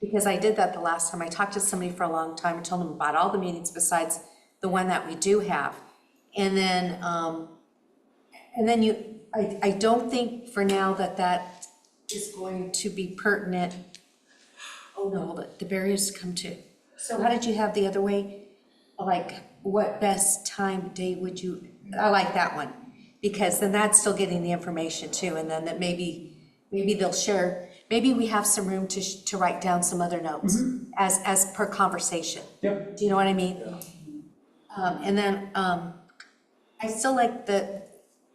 Because I did that the last time. I talked to somebody for a long time and told them about all the meetings besides the one that we do have. And then I don't think for now that is going to be pertinent. Oh no, hold it, the barriers come to. So how did you have the other way? Like, what best time, day would you, I like that one. Because then that's still getting the information too, and then that maybe they'll share, maybe we have some room to write down some other notes as per conversation. Yep. Do you know what I mean? And then, I still like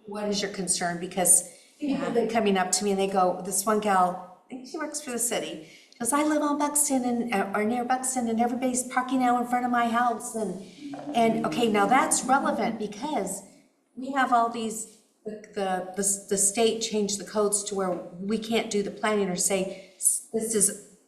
what is your concern? Because people have been coming up to me and they go, this one gal, I think she works for the city, goes, I live on Buxton or near Buxton, and everybody's parking now in front of my house, and okay, now that's relevant because we have all these, the state changed the codes to where we can't do the planning or say,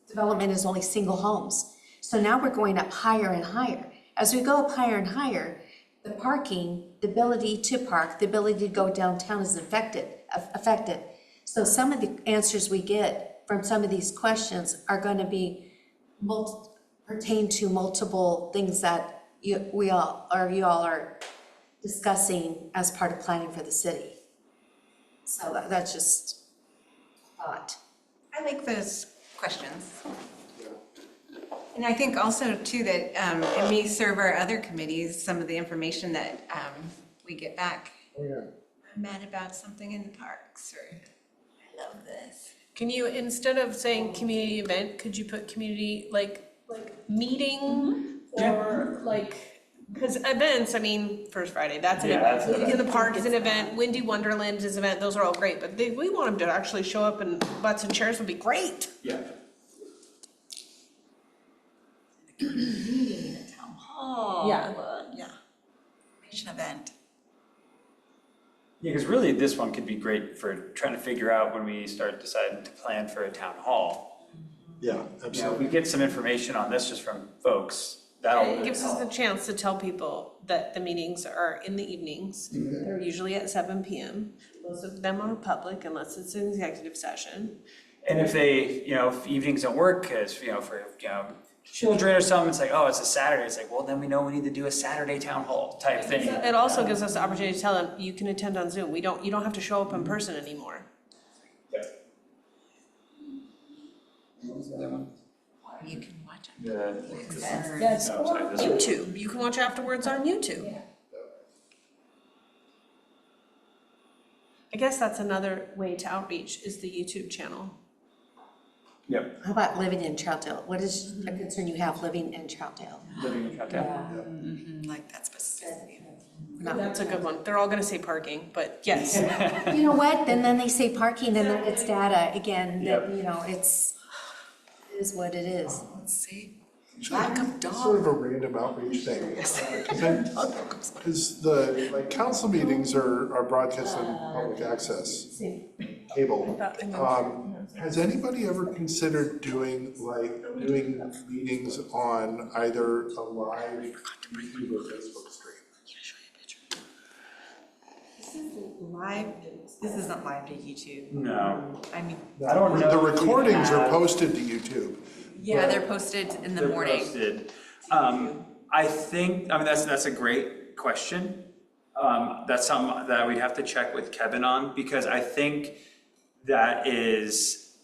development is only single homes. So now we're going up higher and higher. As we go up higher and higher, the parking, the ability to park, the ability to go downtown is affected. So some of the answers we get from some of these questions are going to be pertain to multiple things that you all are discussing as part of planning for the city. So that's just a thought. I like those questions. And I think also too that it may serve our other committees, some of the information that we get back. Oh, yeah. I'm mad about something in the parks, or I love this. Can you, instead of saying community event, could you put community, like meeting? Or because events, First Friday, that's an event. that's an Meeting in the park is an event, Windy Wonderland is an event, those are all great, but we want them to actually show up, and butts and chairs would be great. Yeah. Meeting in a town hall. Yeah. Yeah. Mission event. Yeah, because really this one could be great for trying to figure out when we start deciding to plan for a town hall. Yeah, You know, if absolutely. we get some information on this just from folks, It that'll, gives us the chance to tell people that the meetings are in the evenings. They're usually at 7 PM. Most of them are public unless it's an executive session. and if they, if evenings don't work, because, for, children or something, it's like, oh, it's a Saturday, it's like, well, then we know we need to do a Saturday town hall type thing. It also gives us the opportunity to tell them, you can attend on Zoom. You don't have to show up in person anymore. You can watch it. Yes, Oh, sorry, this one. YouTube. You can watch afterwards on YouTube. I guess that's another way to outreach is the YouTube channel. Yep. How about living in Troutdale? What is a concern you have living in Troutdale? Living in Troutdale. Like that specific. That's a good one. They're all gonna say parking, but yes. You know what? And then they say parking and then it's data again, that, Yep. it is what it is. Let's see. Lack of Sort of dog. a random outreach thing. Because the council meetings are broadcast on public access, cable. Has anybody ever considered doing meetings on either a live YouTube or Facebook stream? Live, this isn't live to YouTube. No. I mean, I don't know. The if we recordings are have- posted to YouTube. yeah, they're posted in the They're morning. posted. I think, I mean, that's a great question. That's something that we have to check with Kevin on, because I think that is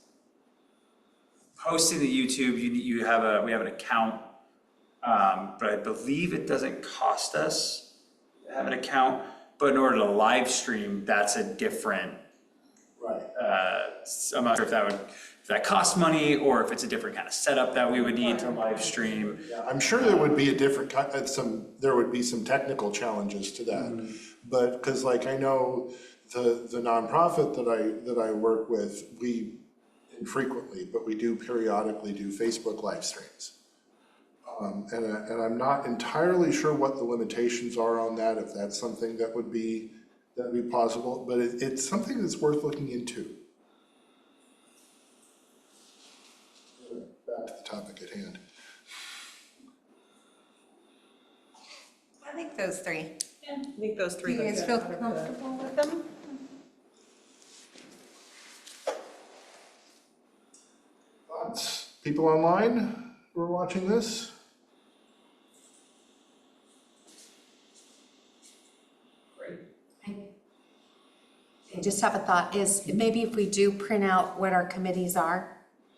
posting to YouTube, we have an account, but I believe it doesn't cost us to have an account, but in order to live stream, that's a different, Right. I'm not sure if that costs money, or if it's a different kind of setup that we would need to live stream. I'm sure there would be a different, there would be some technical challenges to that. But, because like I know the nonprofit that I work with, we infrequently, but we do periodically do Facebook live streams. And I'm not entirely sure what the limitations are on that, if that's something that would be possible, but it's something that's worth looking into. Back to the topic at hand. I think those three. I think those Do three. you guys feel comfortable with them? Thoughts? People online who are watching this? I just have a thought, is maybe if we do print out what our committees are,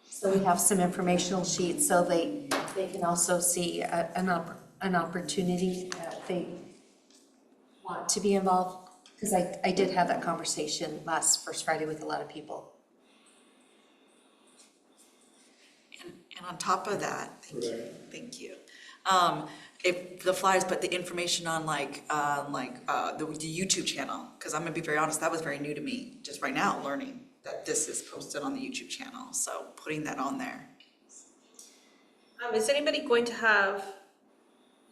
so we have some informational sheets, so they can also see an opportunity if they want to be involved. Because I did have that conversation first Friday with a lot of people. And on top of that, thank you. If the flyers, but the information on the YouTube channel, because I'm gonna be very honest, that was very new to me, just right now, learning that this is posted on the YouTube channel, so putting that on there. Is anybody going to have,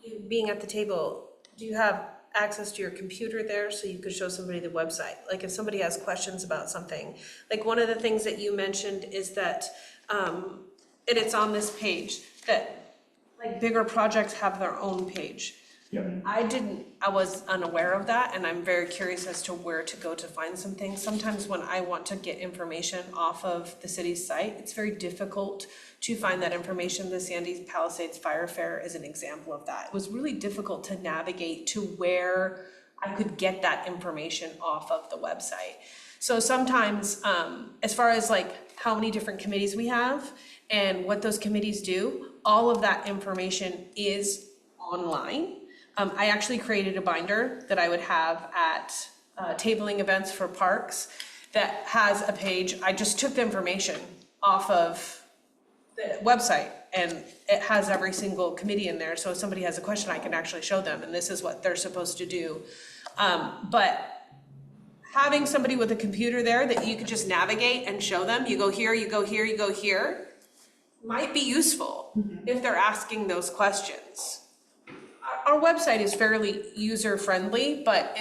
you being at the table, do you have access to your computer there so you could show somebody the website? Like if somebody has questions about something, like one of the things that you mentioned is that, and it's on this page, that like bigger projects have their own page. I was unaware of that, and I'm very curious as to where to go to find some things. Sometimes when I want to get information off of the city's site, it's very difficult to find that information. The Sandy Palisades Fire Fair is an example of that. It was really difficult to navigate to where I could get that information off of the website. So sometimes, as far as like how many different committees we have and what those committees do, all of that information is online. I actually created a binder that I would have at tabling events for parks that has a page. I just took the information off of the website, and it has every single committee in there. So if somebody has a question, I can actually show them, and this is what they're supposed to do. But having somebody with a computer there that you could just navigate and show them, you go here, you go here, you go here, might be useful if they're asking those questions. Our website is fairly user-friendly, but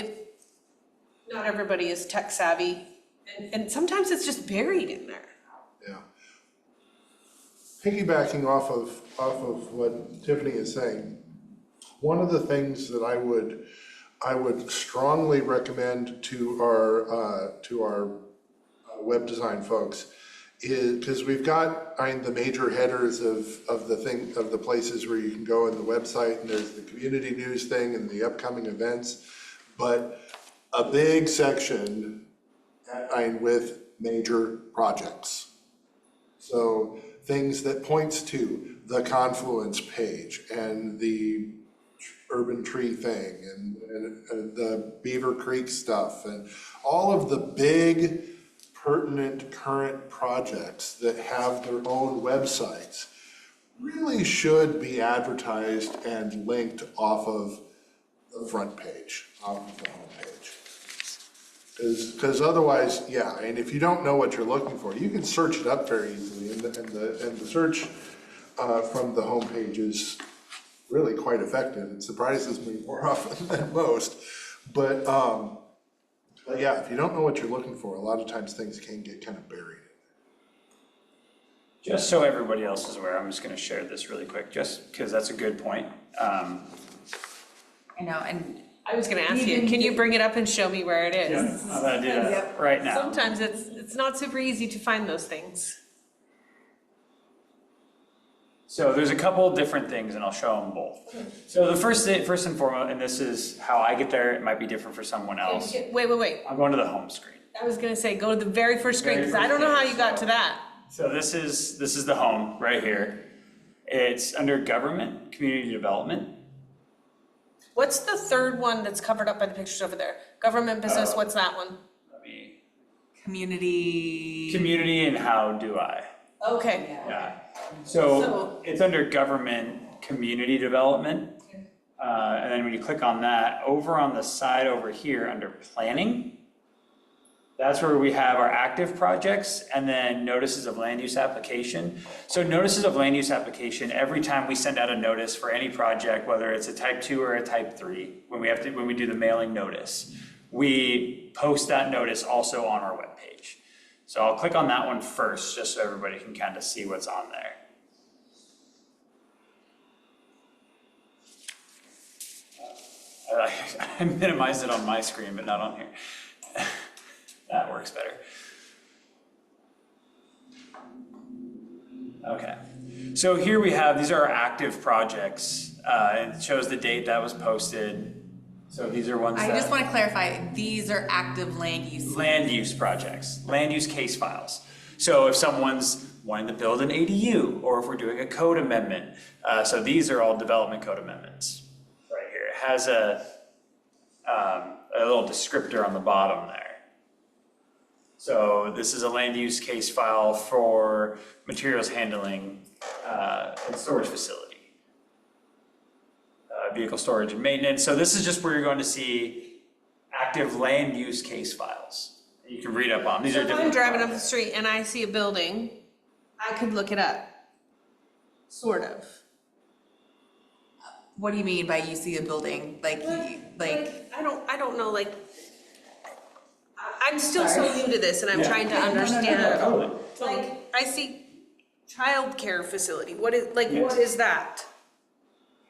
not everybody is tech savvy, and sometimes it's just buried in there. Yeah. Piggybacking off of what Tiffany is saying, one of the things that I would strongly recommend to our web design folks is, because we've got the major headers of the places where you can go on the website, and there's the community news thing and the upcoming events, but a big section with major projects. So things that points to the Confluence page and the urban tree thing and the Beaver Creek stuff and all of the big pertinent current projects that have their own websites really should be advertised and linked off of the front page, off of the home page. Because otherwise, yeah, and if you don't know what you're looking for, you can search it up very easily, and the search from the home page is really quite effective. It surprises me more often than most, but yeah, if you don't know what you're looking for, a lot of times things can get kind of buried. Just so everybody else is aware, I'm just gonna share this really quick, just because that's a good point. I know, and I was gonna ask you, can you bring it up and show me where it is? I'm gonna do that right now. Sometimes it's not super easy to find those things. So there's a couple different things, and I'll show them both. So the first and foremost, and this is how I get there, it might be different for someone else. Wait. I'm going to the home screen. I was gonna say, go to the very first screen, Very because I first don't know how page. you got to that. So this is the home right here. It's under government, community development. What's the third one that's covered up by the pictures over there? Government business, what's that one? Let me, community. and how do I? Okay, Yeah. So So- it's under government, community development. And then when you click on that, over on the side over here under planning, that's where we have our active projects and then notices of land use application. So notices of land use application, every time we send out a notice for any project, whether it's a type 2 or a type 3, when we do the mailing notice, we post that notice also on our webpage. So I'll click on that one first, just so everybody can kind of see what's on there. I minimized it on my screen, but not on here. That works better. Okay, so here we have, these are our active projects, and it shows the date that was posted. So these are ones I that. just want to clarify, these are active land use. Land use projects, land use case files. So if someone's wanting to build an ADU, or if we're doing a code amendment, so these are all development code amendments. Right here, it has a little descriptor on the bottom there. So this is a land use case file for materials handling and storage facility. Vehicle storage and maintenance. So this is just where you're going to see active land use case files. You can read up on. These are if different. I'm driving up the projects. street and I see a building, I could look it up. Sort of. What do you mean by you see a building, like, I don't know, like, I'm still so new to this and I'm trying to understand. Totally. Like, I see childcare facility, what is that?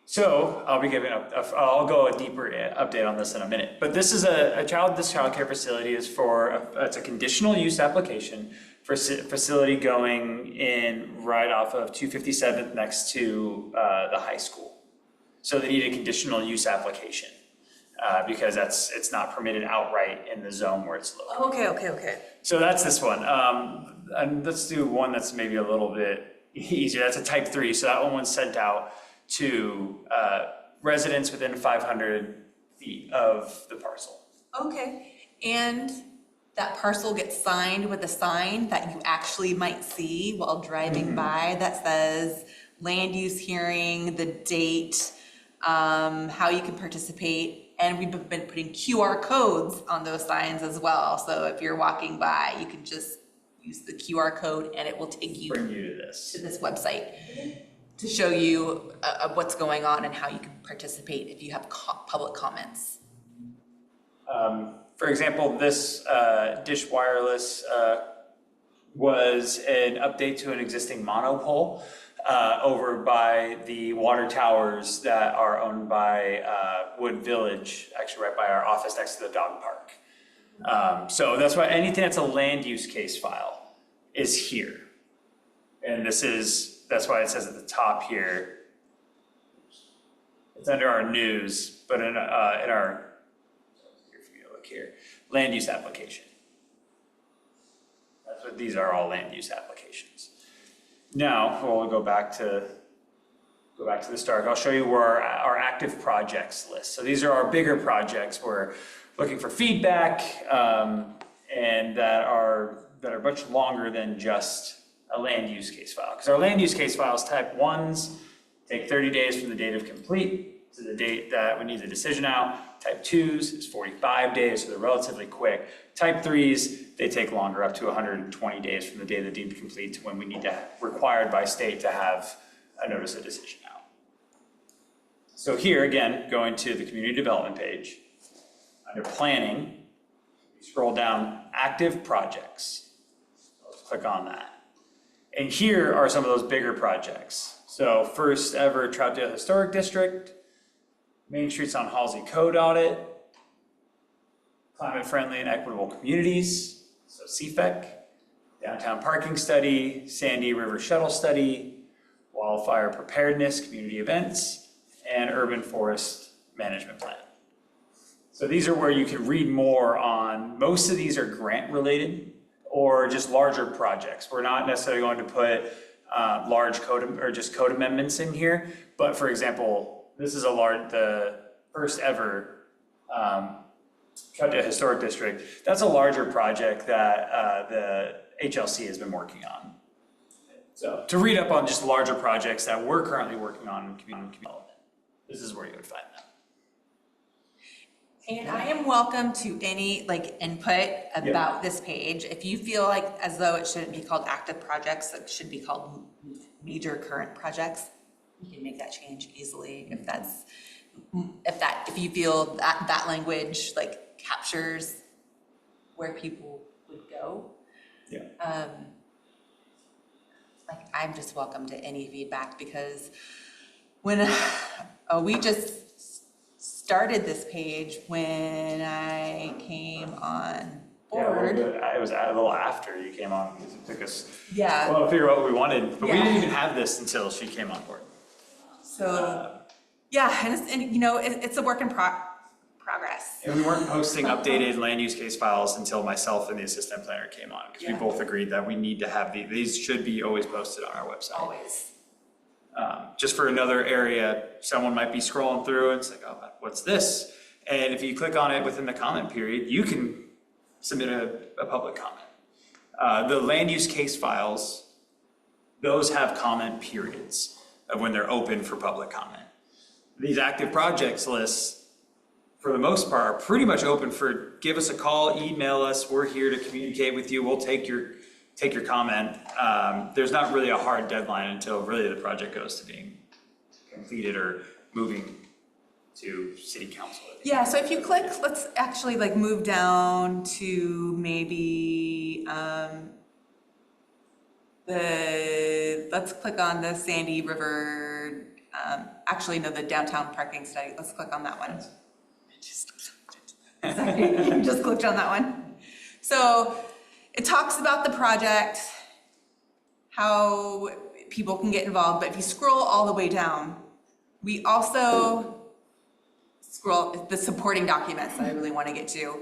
So I'll be giving I'll go a deeper update on this in a minute. But this is this child care facility is it's a conditional use application for facility going in right off of 257th next to the high school. So they need a conditional use application because it's not permitted outright in the zone where it's located. Okay. So that's this one. And let's do one that's maybe a little bit easier. That's a type 3. So that one was sent out to residents within 500 feet of the parcel. okay, and that parcel gets signed with a sign that you actually might see while driving by that says land use hearing, the date, how you can participate, and we've been putting QR codes on those signs as well. So if you're walking by, you can just use the QR code and it will take you Bring you to this. to this website to show you what's going on and how you can participate if you have public comments. For example, this Dish Wireless was an update to an existing monopole over by the water towers that are owned by Wood Village, actually right by our office next to the dog park. So that's why anything that's a land use case file is here. And that's why it says at the top here, it's under our news, but in our, if you look here, land use application. That's what these are, all land use applications. Now, we'll go back to the start. I'll show you where our active projects list. So these are our bigger projects. We're looking for feedback and that are much longer than just a land use case file. Because our land use case files, type 1s, take 30 days from the date of complete to the date that we need the decision out. Type 2s is 45 days, so they're relatively quick. Type 3s, they take longer, up to 120 days from the day they're deemed complete to when we need to, required by state to have a notice of decision out. So here, again, going to the community development page, under planning, you scroll down, active projects. Let's click on that. And here are some of those bigger projects. So first ever Troutdale Historic District, Main Streets on Halsey Code Audit, Climate Friendly and Equitable Communities, so CFEC, Downtown Parking Study, Sandy River Shuttle Study, Wildfire Preparedness, Community Events, and Urban Forest Management Plan. So these are where you can read more on, most of these are grant related or just larger projects. We're not necessarily going to put large code or just code amendments in here, but for example, this is the first ever Troutdale Historic District. That's a larger project that the HLC has been working on. So to read up on just larger projects that we're currently working on in community development, this is where you would find them. And I am welcome to any input about this page. If you feel like as though it shouldn't be called active projects, it should be called major current projects, you can make that change easily if you feel that language captures where people would go. Yeah. I'm just welcome to any feedback, because when we just started this page when I came on board. Yeah, it was a little after you came on, because it took us Yeah. a while to figure out what we wanted, but we Yeah. didn't even have this until she came on board. So, yeah, it's a work in progress. And we weren't posting updated land use case files until myself and the assistant planner came on, because we both agreed that we need to have these should be always posted on our website. Always. Just for another area, someone might be scrolling through and it's like, oh, what's this? And if you click on it within the comment period, you can submit a public comment. The land use case files, those have comment periods of when they're open for public comment. These active projects lists, for the most part, are pretty much open for, give us a call, email us, we're here to communicate with you, we'll take your comment. There's not really a hard deadline until really the project goes to being completed or moving to city council. Yeah, so if you click, let's actually move down to maybe let's click on the Sandy River, the downtown parking study. Let's click on that one. Sorry, just clicked on that one. So it talks about the project, how people can get involved, but if you scroll all the way down, we also scroll the supporting documents that I really want to get to.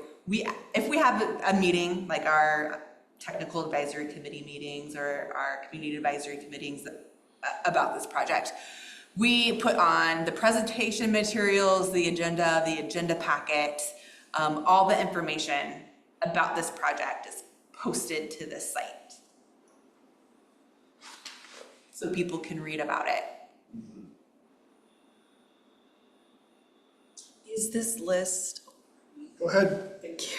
If we have a meeting, like our technical advisory committee meetings or our community advisory committees about this project, we put on the presentation materials, the agenda packet, all the information about this project is posted to this site, so people can read about it. Is this list, Go ahead. thank you,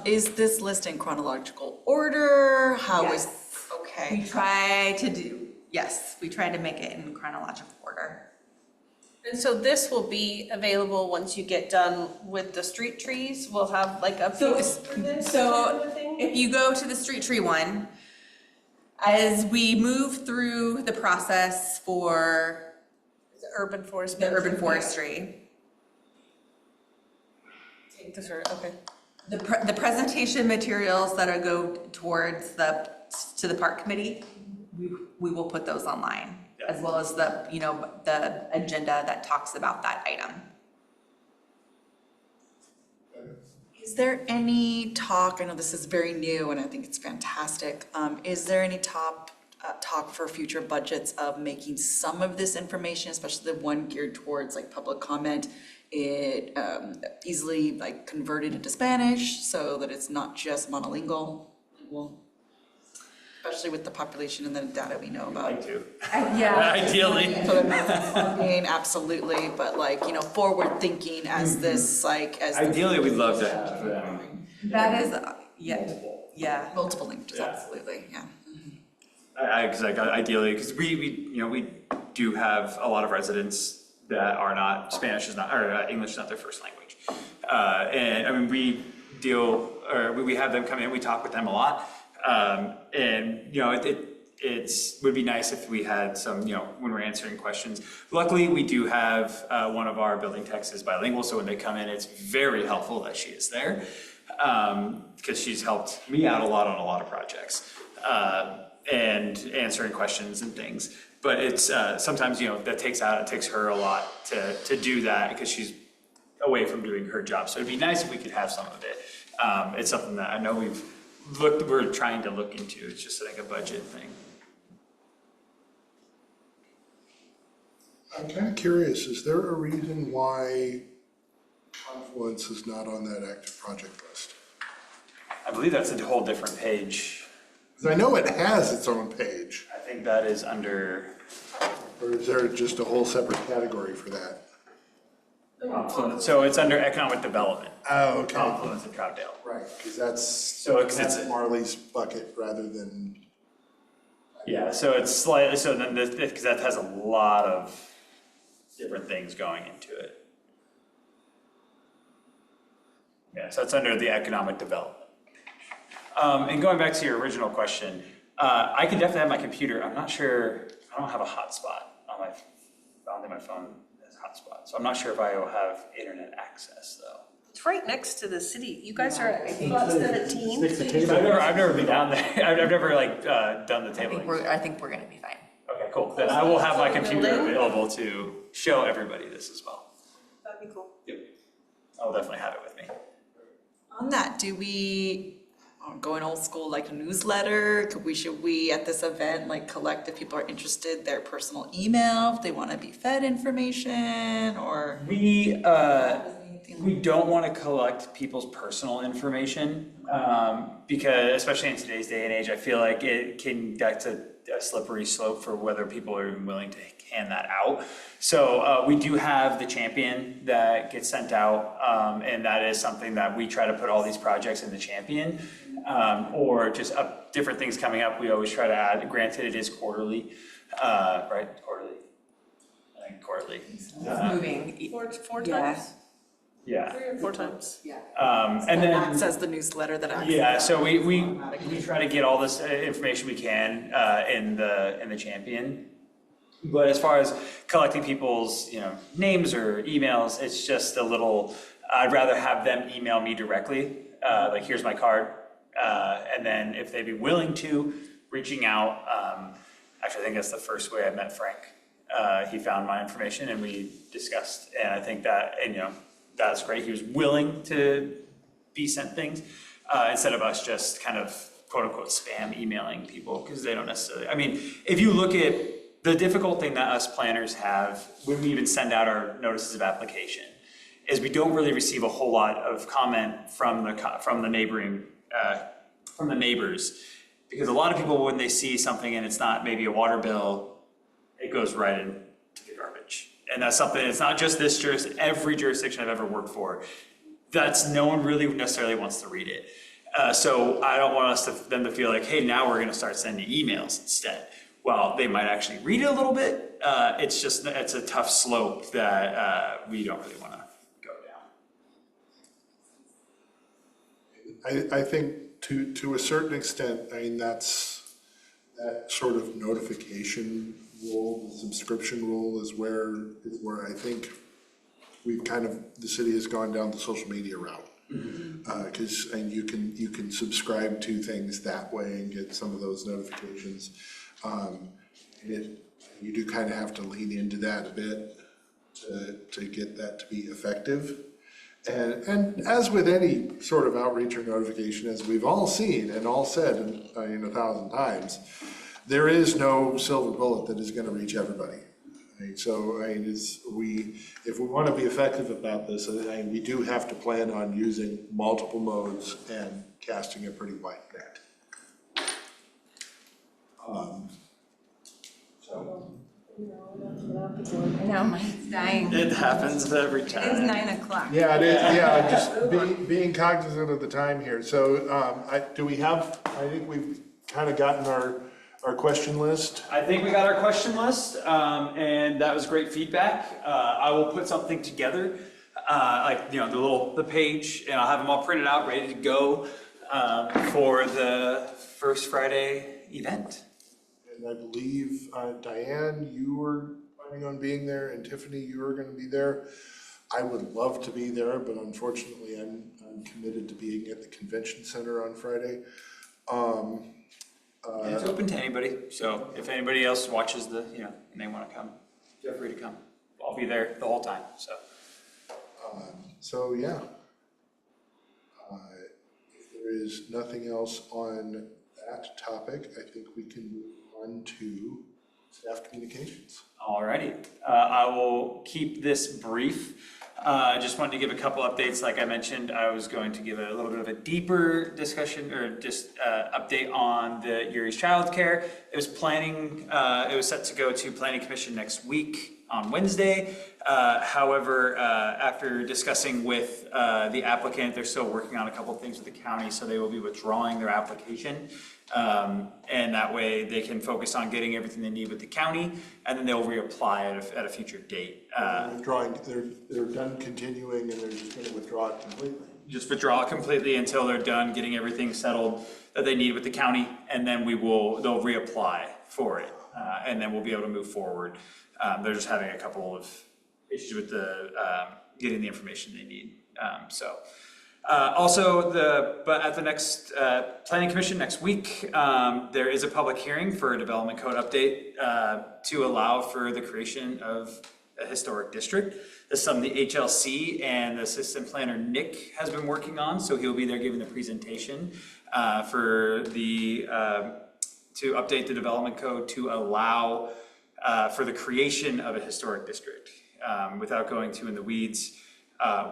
is this list in chronological order? How is, Yes. okay. We try to make it in chronological order. And so this will be available once you get done with the street trees. We'll have a post for this kind of a thing? If you go to the street tree one, as we move through the process for The urban forest. the urban forestry, Take this or, okay. the presentation materials that go towards to the park committee, we will put those online, as well as the agenda that talks about that item. Is there any talk, I know this is very new and I think it's fantastic, is there any talk for future budgets of making some of this information, especially the one geared towards public comment, it easily converted into Spanish so that it's not just monolingual? Well, especially with the population and the data we know about. Like to. Yeah. Ideally. Absolutely, but forward thinking as this as the Ideally, we'd love to have them. That is, yeah. multiple languages, Yeah. absolutely, yeah. Ideally, because we do have a lot of residents that are not, Spanish is not, or English is not their first language. And I mean, we have them come in, we talk with them a lot. And would be nice if we had some, when we're answering questions. Luckily, we do have one of our building techs is bilingual, so when they come in, it's very helpful that she is there, because she's helped me out a lot on a lot of projects, and answering questions and things. But it's sometimes, that takes her a lot to do that, because she's away from doing her job. So it'd be nice if we could have some of it. It's something that I know we're trying to look into. It's just like a budget thing. I'm kind of curious, is there a reason why Confluence is not on that active project list? I believe that's a whole different page. Because I know it has its own page, I think that is under or is there just a whole separate category for that? Confluence. So it's under economic development. Oh, okay. Confluence and Troutdale. Right, because that's it's Marley's bucket rather than, Yeah, so it's slightly, so then because that has a lot of different things going into it. Yeah, so it's under the economic development. And going back to your original question, I can definitely have my computer. I'm not sure, I don't have a hotspot on I don't think my phone has hotspot. So I'm not sure if I will have internet access though. It's right next to the city. You guys are at 17. I've never been down there. I've never done the I think tabling. I think we're gonna be fine. Okay, cool. Then I will have my computer available to show everybody this as well. That'd be cool. Yep. I'll definitely have it with me. On that, do we, going old school, like a newsletter? Should we at this event, like collect if people are interested, their personal email, if they want to be fed information, or? We don't want to collect people's personal information, because especially in today's day and age, I feel like that's a slippery slope for whether people are even willing to hand that out. So we do have the champion that gets sent out, and that is something that we try to put all these projects in the champion, or just different things coming up. We always try to add. Granted, it is quarterly, right? Quarterly. I think quarterly. It's moving. Four Yeah. times? Yeah. 3 or 4 times. Yeah. And then Acts as the newsletter that acts. yeah, so we try to get all this information we can in the champion. But as far as collecting people's names or emails, it's just a little. I'd rather have them email me directly. Like here's my card, and then if they'd be willing to, reaching out. Actually, I think that's the first way I met Frank. He found my information and we discussed, and I think that that's great. He was willing to be sent things instead of us just kind of quote unquote spam emailing people, because they don't necessarily. I mean, if you look at the difficult thing that us planners have when we even send out our notices of application is we don't really receive a whole lot of comment from the neighbors, because a lot of people, when they see something and it's not maybe a water bill, it goes right into the garbage. And that's something, it's not just this every jurisdiction I've ever worked for, no one really necessarily wants to read it. So I don't want them to feel like, hey, now we're gonna start sending emails instead. Well, they might actually read it a little bit. It's a tough slope that we don't really wanna go down. I think to a certain extent, I mean, that sort of notification rule, the subscription rule is where I think the city has gone down the social media route. Because you can subscribe to things that way and get some of those notifications. You do kind of have to lean into that a bit to get that to be effective. And as with any sort of outreach or notification, as we've all seen and all said 1,000 times, there is no silver bullet that is going to reach everybody. So if we want to be effective about this, we do have to plan on using multiple modes and casting a pretty wide net. No, mine's dying. It happens every time. It's 9 o'clock. Yeah, it is. Yeah, just being cognizant of the time here. So I think we've kind of gotten our question list. I think we got our question list, and that was great feedback. I will put something together, the page, and I'll have them all printed out, ready to go for the first Friday event. and I believe, Diane, you were planning on being there, and Tiffany, you were gonna be there. I would love to be there, but unfortunately, I'm committed to being at the convention center on Friday. And it's open to anybody, so if anybody else watches the, and they wanna come, feel free to come. I'll be there the whole time, so. So, yeah. If there is nothing else on that topic, I think we can move on to staff communications. Alrighty, I will keep this brief. Just wanted to give a couple updates. Like I mentioned, I was going to give a little bit of a deeper discussion or just update on the Urie's childcare. It was set to go to Planning Commission next week on Wednesday. However, after discussing with the applicant, they're still working on a couple things with the county, so they will be withdrawing their application. And that way they can focus on getting everything they need with the county, and then they'll reapply at a future date. They're done continuing, and they're just gonna withdraw it completely. Just withdraw it completely until they're done getting everything settled that they need with the county, and then they'll reapply for it, and then we'll be able to move forward. They're just having a couple of issues with getting the information they need. But at the next Planning Commission next week, there is a public hearing for a development code update to allow for the creation of a historic district. This is something the HLC and the assistant planner Nick has been working on, so he'll be there giving the presentation to update the development code to allow for the creation of a historic district. Without going too in the weeds,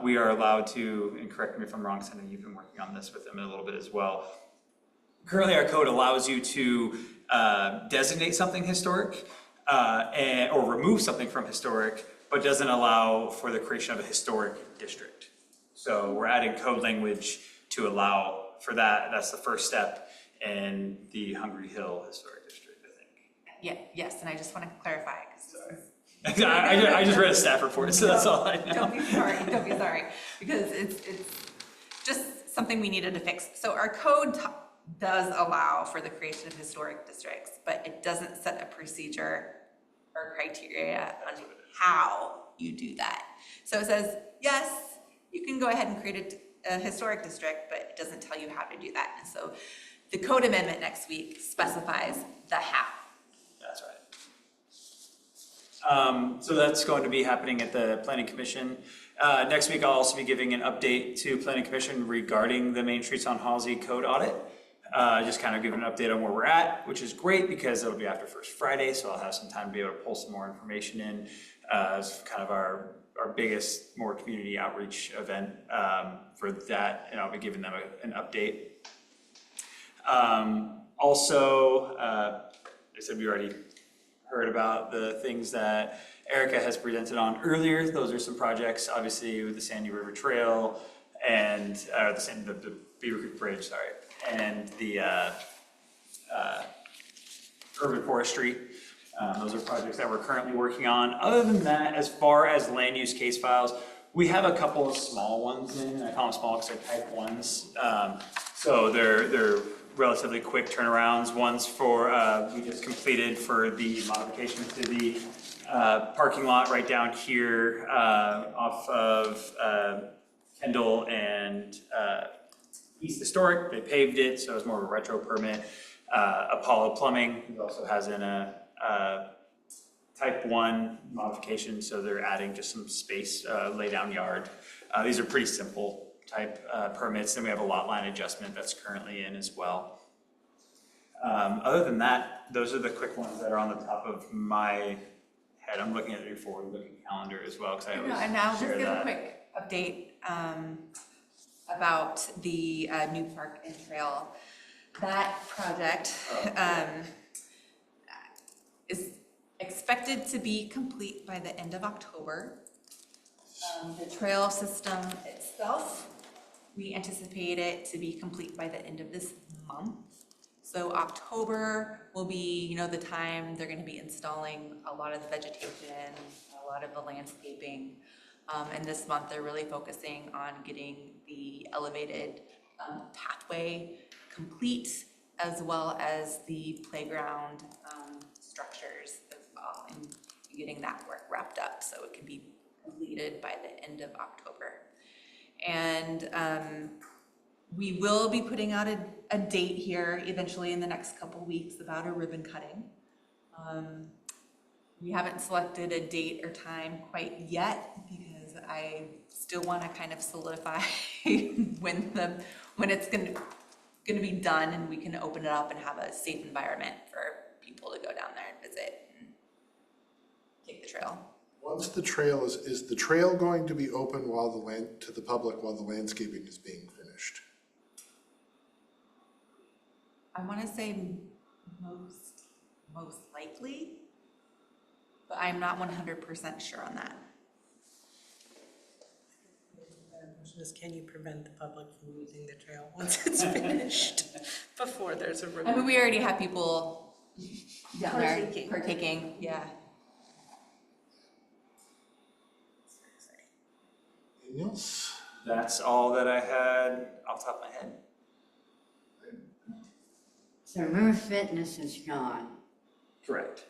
we are allowed to, and correct me if I'm wrong, Cindy, you've been working on this with them a little bit as well. Currently, our code allows you to designate something historic or remove something from historic, but doesn't allow for the creation of a historic district. So we're adding code language to allow for that. That's the first step in the Hungry Hill Historic District, I think. Yeah, yes, and I just want to clarify, because I just read a staff report, so that's all I know. don't be sorry, because it's just something we needed to fix. So our code does allow for the creation of historic districts, but it doesn't set a procedure or criteria on how you do that. So it says, yes, you can go ahead and create a historic district, but it doesn't tell you how to do that. And so the code amendment next week specifies the how. That's right. So that's going to be happening at the Planning Commission. Next week, I'll also be giving an update to Planning Commission regarding the Main Streets on Halsey code audit. Just kind of give an update on where we're at, which is great because it'll be after First Friday, so I'll have some time to be able to pull some more information in. It's kind of our biggest, more community outreach event for that, and I'll be giving them an update. Also, I said we already heard about the things that Erica has presented on earlier. Those are some projects, obviously, with the Sandy River Trail and the Beaver Creek Bridge, sorry, and the urban forestry. Those are projects that we're currently working on. Other than that, as far as land use case files, we have a couple of small ones in. I call them small because they're type 1s. So they're relatively quick turnarounds. One's for, we just completed for the modification to the parking lot right down here off of Kendall and East Historic. They paved it, so it's more of a retro permit. Apollo Plumbing also has in a type 1 modification, so they're adding just some space, lay down yard. These are pretty simple type permits. Then we have a lot line adjustment that's currently in as well. Other than that, those are the quick ones that are on the top of my head. I'm looking at your forward-looking calendar as well, because I always And I'll just share give a that. quick update about the new park and trail. That project is expected to be complete by the end of October. The trail system itself, we anticipate it to be complete by the end of this month. So October will be, the time they're gonna be installing a lot of the vegetation, a lot of the landscaping. And this month, they're really focusing on getting the elevated pathway complete, as well as the playground structures as well, and getting that work wrapped up so it can be completed by the end of October. And we will be putting out a date here eventually in the next couple weeks about a ribbon cutting. We haven't selected a date or time quite yet because I still want to kind of solidify when it's gonna be done and we can open it up and have a safe environment for people to go down there and visit and take the trail. Once the trail is the trail going to be open to the public while the landscaping is being finished? I want to say most likely, but I'm not 100% sure on that. The question is, can you prevent the public from using the trail once it's finished before there's a I mean, ribbon? we already have people down there Partaking. partaking, yeah. Anything else? That's all that I had off the top of my head. So Move Fitness is gone, Correct.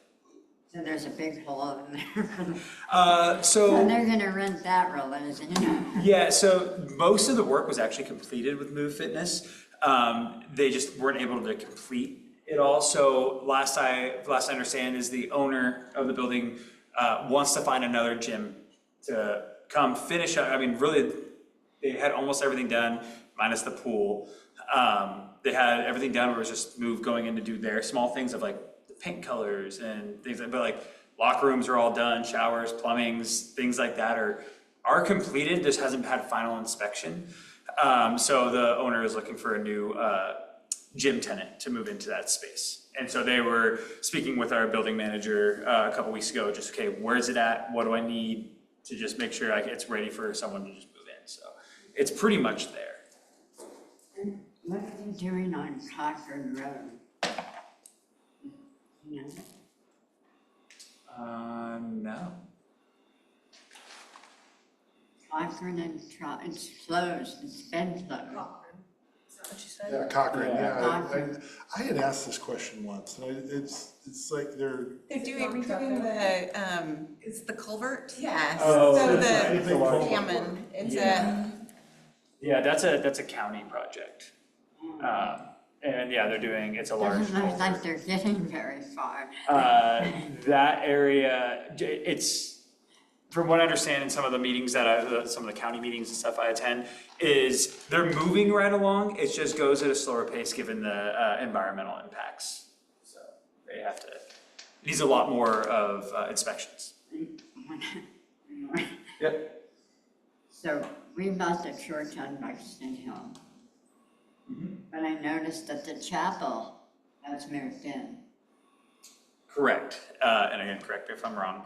so there's a big hole in there. So So they're gonna rent that real easy. yeah, so most of the work was actually completed with Move Fitness. They just weren't able to complete it all. So last I understand is the owner of the building wants to find another gym to come finish up. I mean, really, they had almost everything done minus the pool. They had everything done where it was just Move going in to do their small things of like the paint colors and things like, but like locker rooms are all done, showers, plumbings, things like that are completed, just hasn't had final inspection. So the owner is looking for a new gym tenant to move into that space. And so they were speaking with our building manager a couple weeks ago, just, okay, where's it at? What do I need to just make sure it's ready for someone to just move in? So it's pretty much there. What are they doing on Cochran Road? You know, No. Cochran and it's closed, it's been closed. Is that what you said? Yeah, Cochrane, Yeah. yeah. I had asked this question once, and it's like They're doing the, it's the culvert. yes, Oh, so it's the a large salmon, it's Yeah, that's a county project. And yeah, it's a large. Doesn't look like they're getting very far. That area, it's, from what I understand in some of the meetings some of the county meetings and stuff I attend, is they're moving right along. It just goes at a slower pace given the environmental impacts. So they have to, it needs a lot more of inspections. Yep. So we bought the church on Buxton Hill. But I noticed that the chapel has moved in. Correct, and again, correct me if I'm wrong.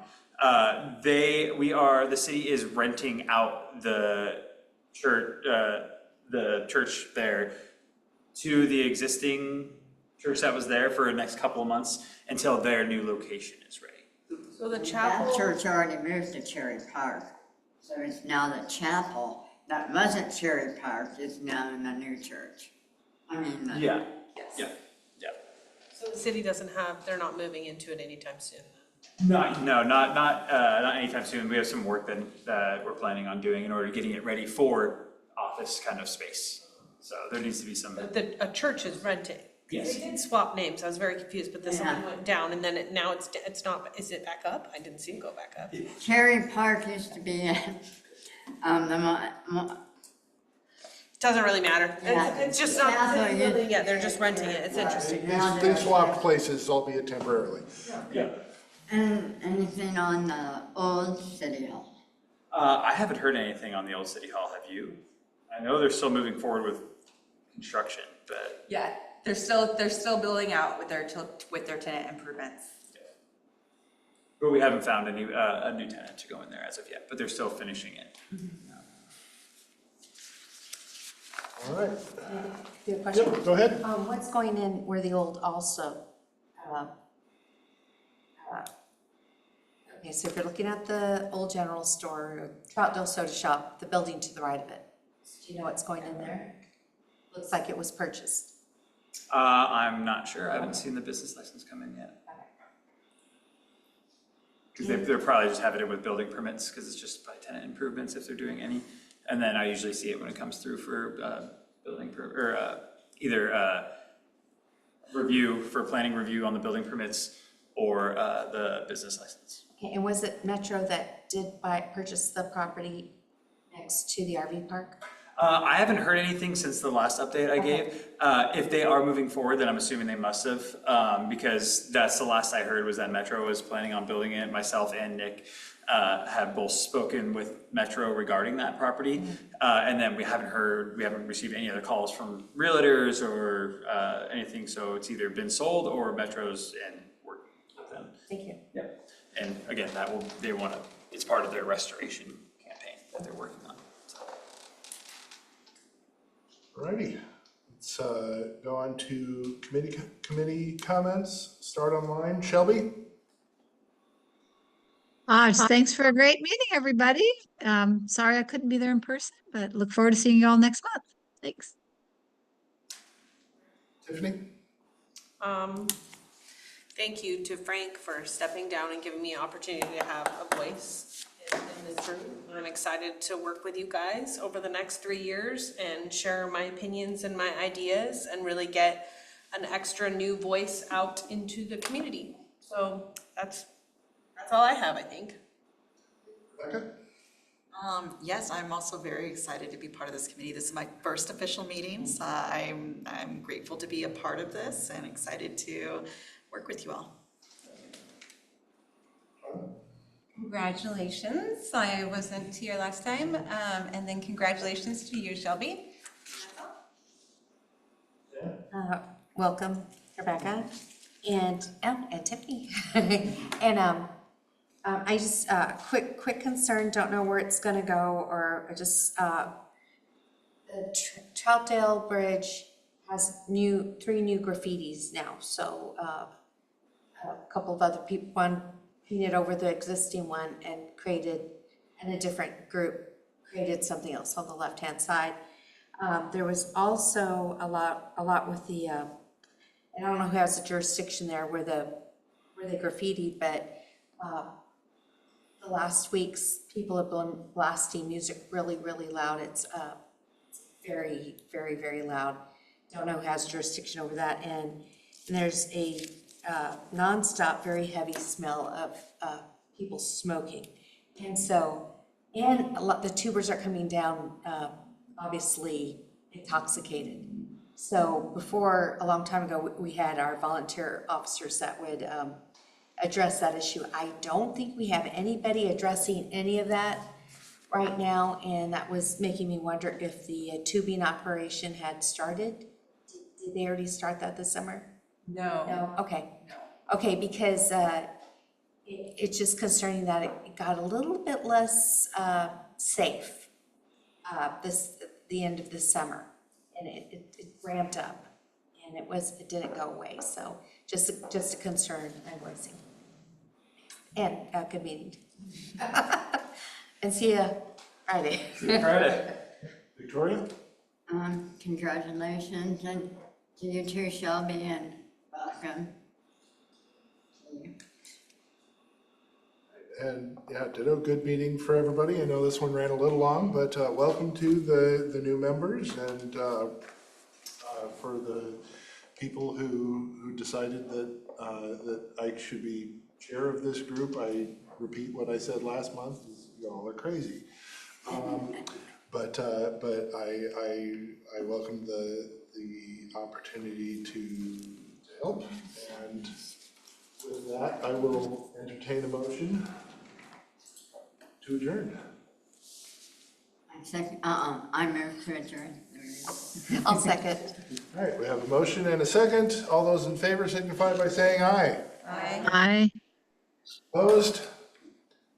The city is renting out the church there to the existing church that was there for the next couple of months until their new location is ready. So the That chapel, church already moved to Cherry Park. So it's now the chapel that wasn't Cherry Park is now in the new church. I mean, Yeah, Yes. yeah. so the city they're not moving into it anytime soon. Not anytime soon. We have some work that we're planning on doing in order to getting it ready for office kind of space. So there needs to be some. But a church is renting. Yes. They did swap names, I was very confused, but this one Yeah. went down and then now it's not, is it back up? I didn't see it go back up. Cherry Park used to be Doesn't really matter. Yeah. It's just not, Chapel, yeah, they're just renting it, it's interesting. They swapped places, albeit temporarily. Yeah. And anything on the old City Hall? I haven't heard anything on the old city hall. Have you? I know they're still moving forward with construction, but Yeah, they're still building out with their tenant improvements. we haven't found a new tenant to go in there as of yet. But they're still finishing it. All right. Do a question? Yep, go ahead. What's going in where the old also? Okay, so if you're looking at the old general store, Troutdale Soda Shop, the building to the right of it, do you know what's going in there? Looks like it was purchased. I'm not sure. I haven't seen the business license come in yet. Because they're probably just having it with building permits, because it's just by tenant improvements if they're doing any. And then I usually see it when it comes through for either review, for planning review on the building permits, or the business license. Okay, and was it Metro that did purchase the property next to the RV park? I haven't heard anything since the last update I gave. If they are moving forward, then I'm assuming they must have, because that's the last I heard was that Metro was planning on building it. Myself and Nick have both spoken with Metro regarding that property. And then we haven't received any other calls from realtors or anything. So it's either been sold or Metro's in working with them. Thank you. Yep. And again, it's part of their restoration campaign that they're working on. So. Alrighty, let's go on to committee comments. Start online. Shelby? Thanks for a great meeting, everybody. Sorry I couldn't be there in person, but look forward to seeing you all next month. Thanks. Tiffany? Thank you to Frank for stepping down and giving me an opportunity to have a voice in this room. I'm excited to work with you guys over the next 3 years and share my opinions and my ideas and really get an extra new voice out into the community. So that's all I have, I think. Rebecca? Yes, I'm also very excited to be part of this committee. This is my first official meeting, so I'm grateful to be a part of this and excited to work with you all. Congratulations. I wasn't here last time. And then congratulations to you, Shelby. Welcome, Rebecca, and Tiffany. And I just, quick concern, don't know where it's gonna go, or just, the Troutdale Bridge has 3 new graffitis now, so, a couple of other people, one painted over the existing one and a different group created something else on the left-hand side. There was also a lot with the, and I don't know who has the jurisdiction there where they graffitied, but the last weeks people have been blasting music really, really loud. It's very, very, very loud. Don't know who has jurisdiction over that, and there's a nonstop, very heavy smell of people smoking, and the tubers are coming down. Obviously intoxicated. So before, a long time ago, we had our volunteer officers that would address that issue. I don't think we have anybody addressing any of that right now, and that was making me wonder if the tubing operation had started. Did they already start that this summer? No. No? Okay. Okay, because it's just concerning that it got a little bit less safe the end of this summer, and it ramped up, and it didn't go away. So just a concern I'm voicing. And good meeting. And see you Friday. See you Friday. Victoria? Congratulations, and to you too, Shelby, and welcome. And yeah, ditto, good meeting for everybody. I know this one ran a little long, but welcome to the new members, and for the people who decided that I should be chair of this group, I repeat what I said last month, is y'all are crazy. But I welcome the opportunity to help, and with that, I will entertain a motion to adjourn. I move to adjourn. I'll second. All right, we have a motion and a second. All those in favor signify by saying aye. Aye. Opposed?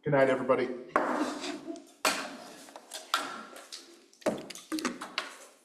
Good night, everybody.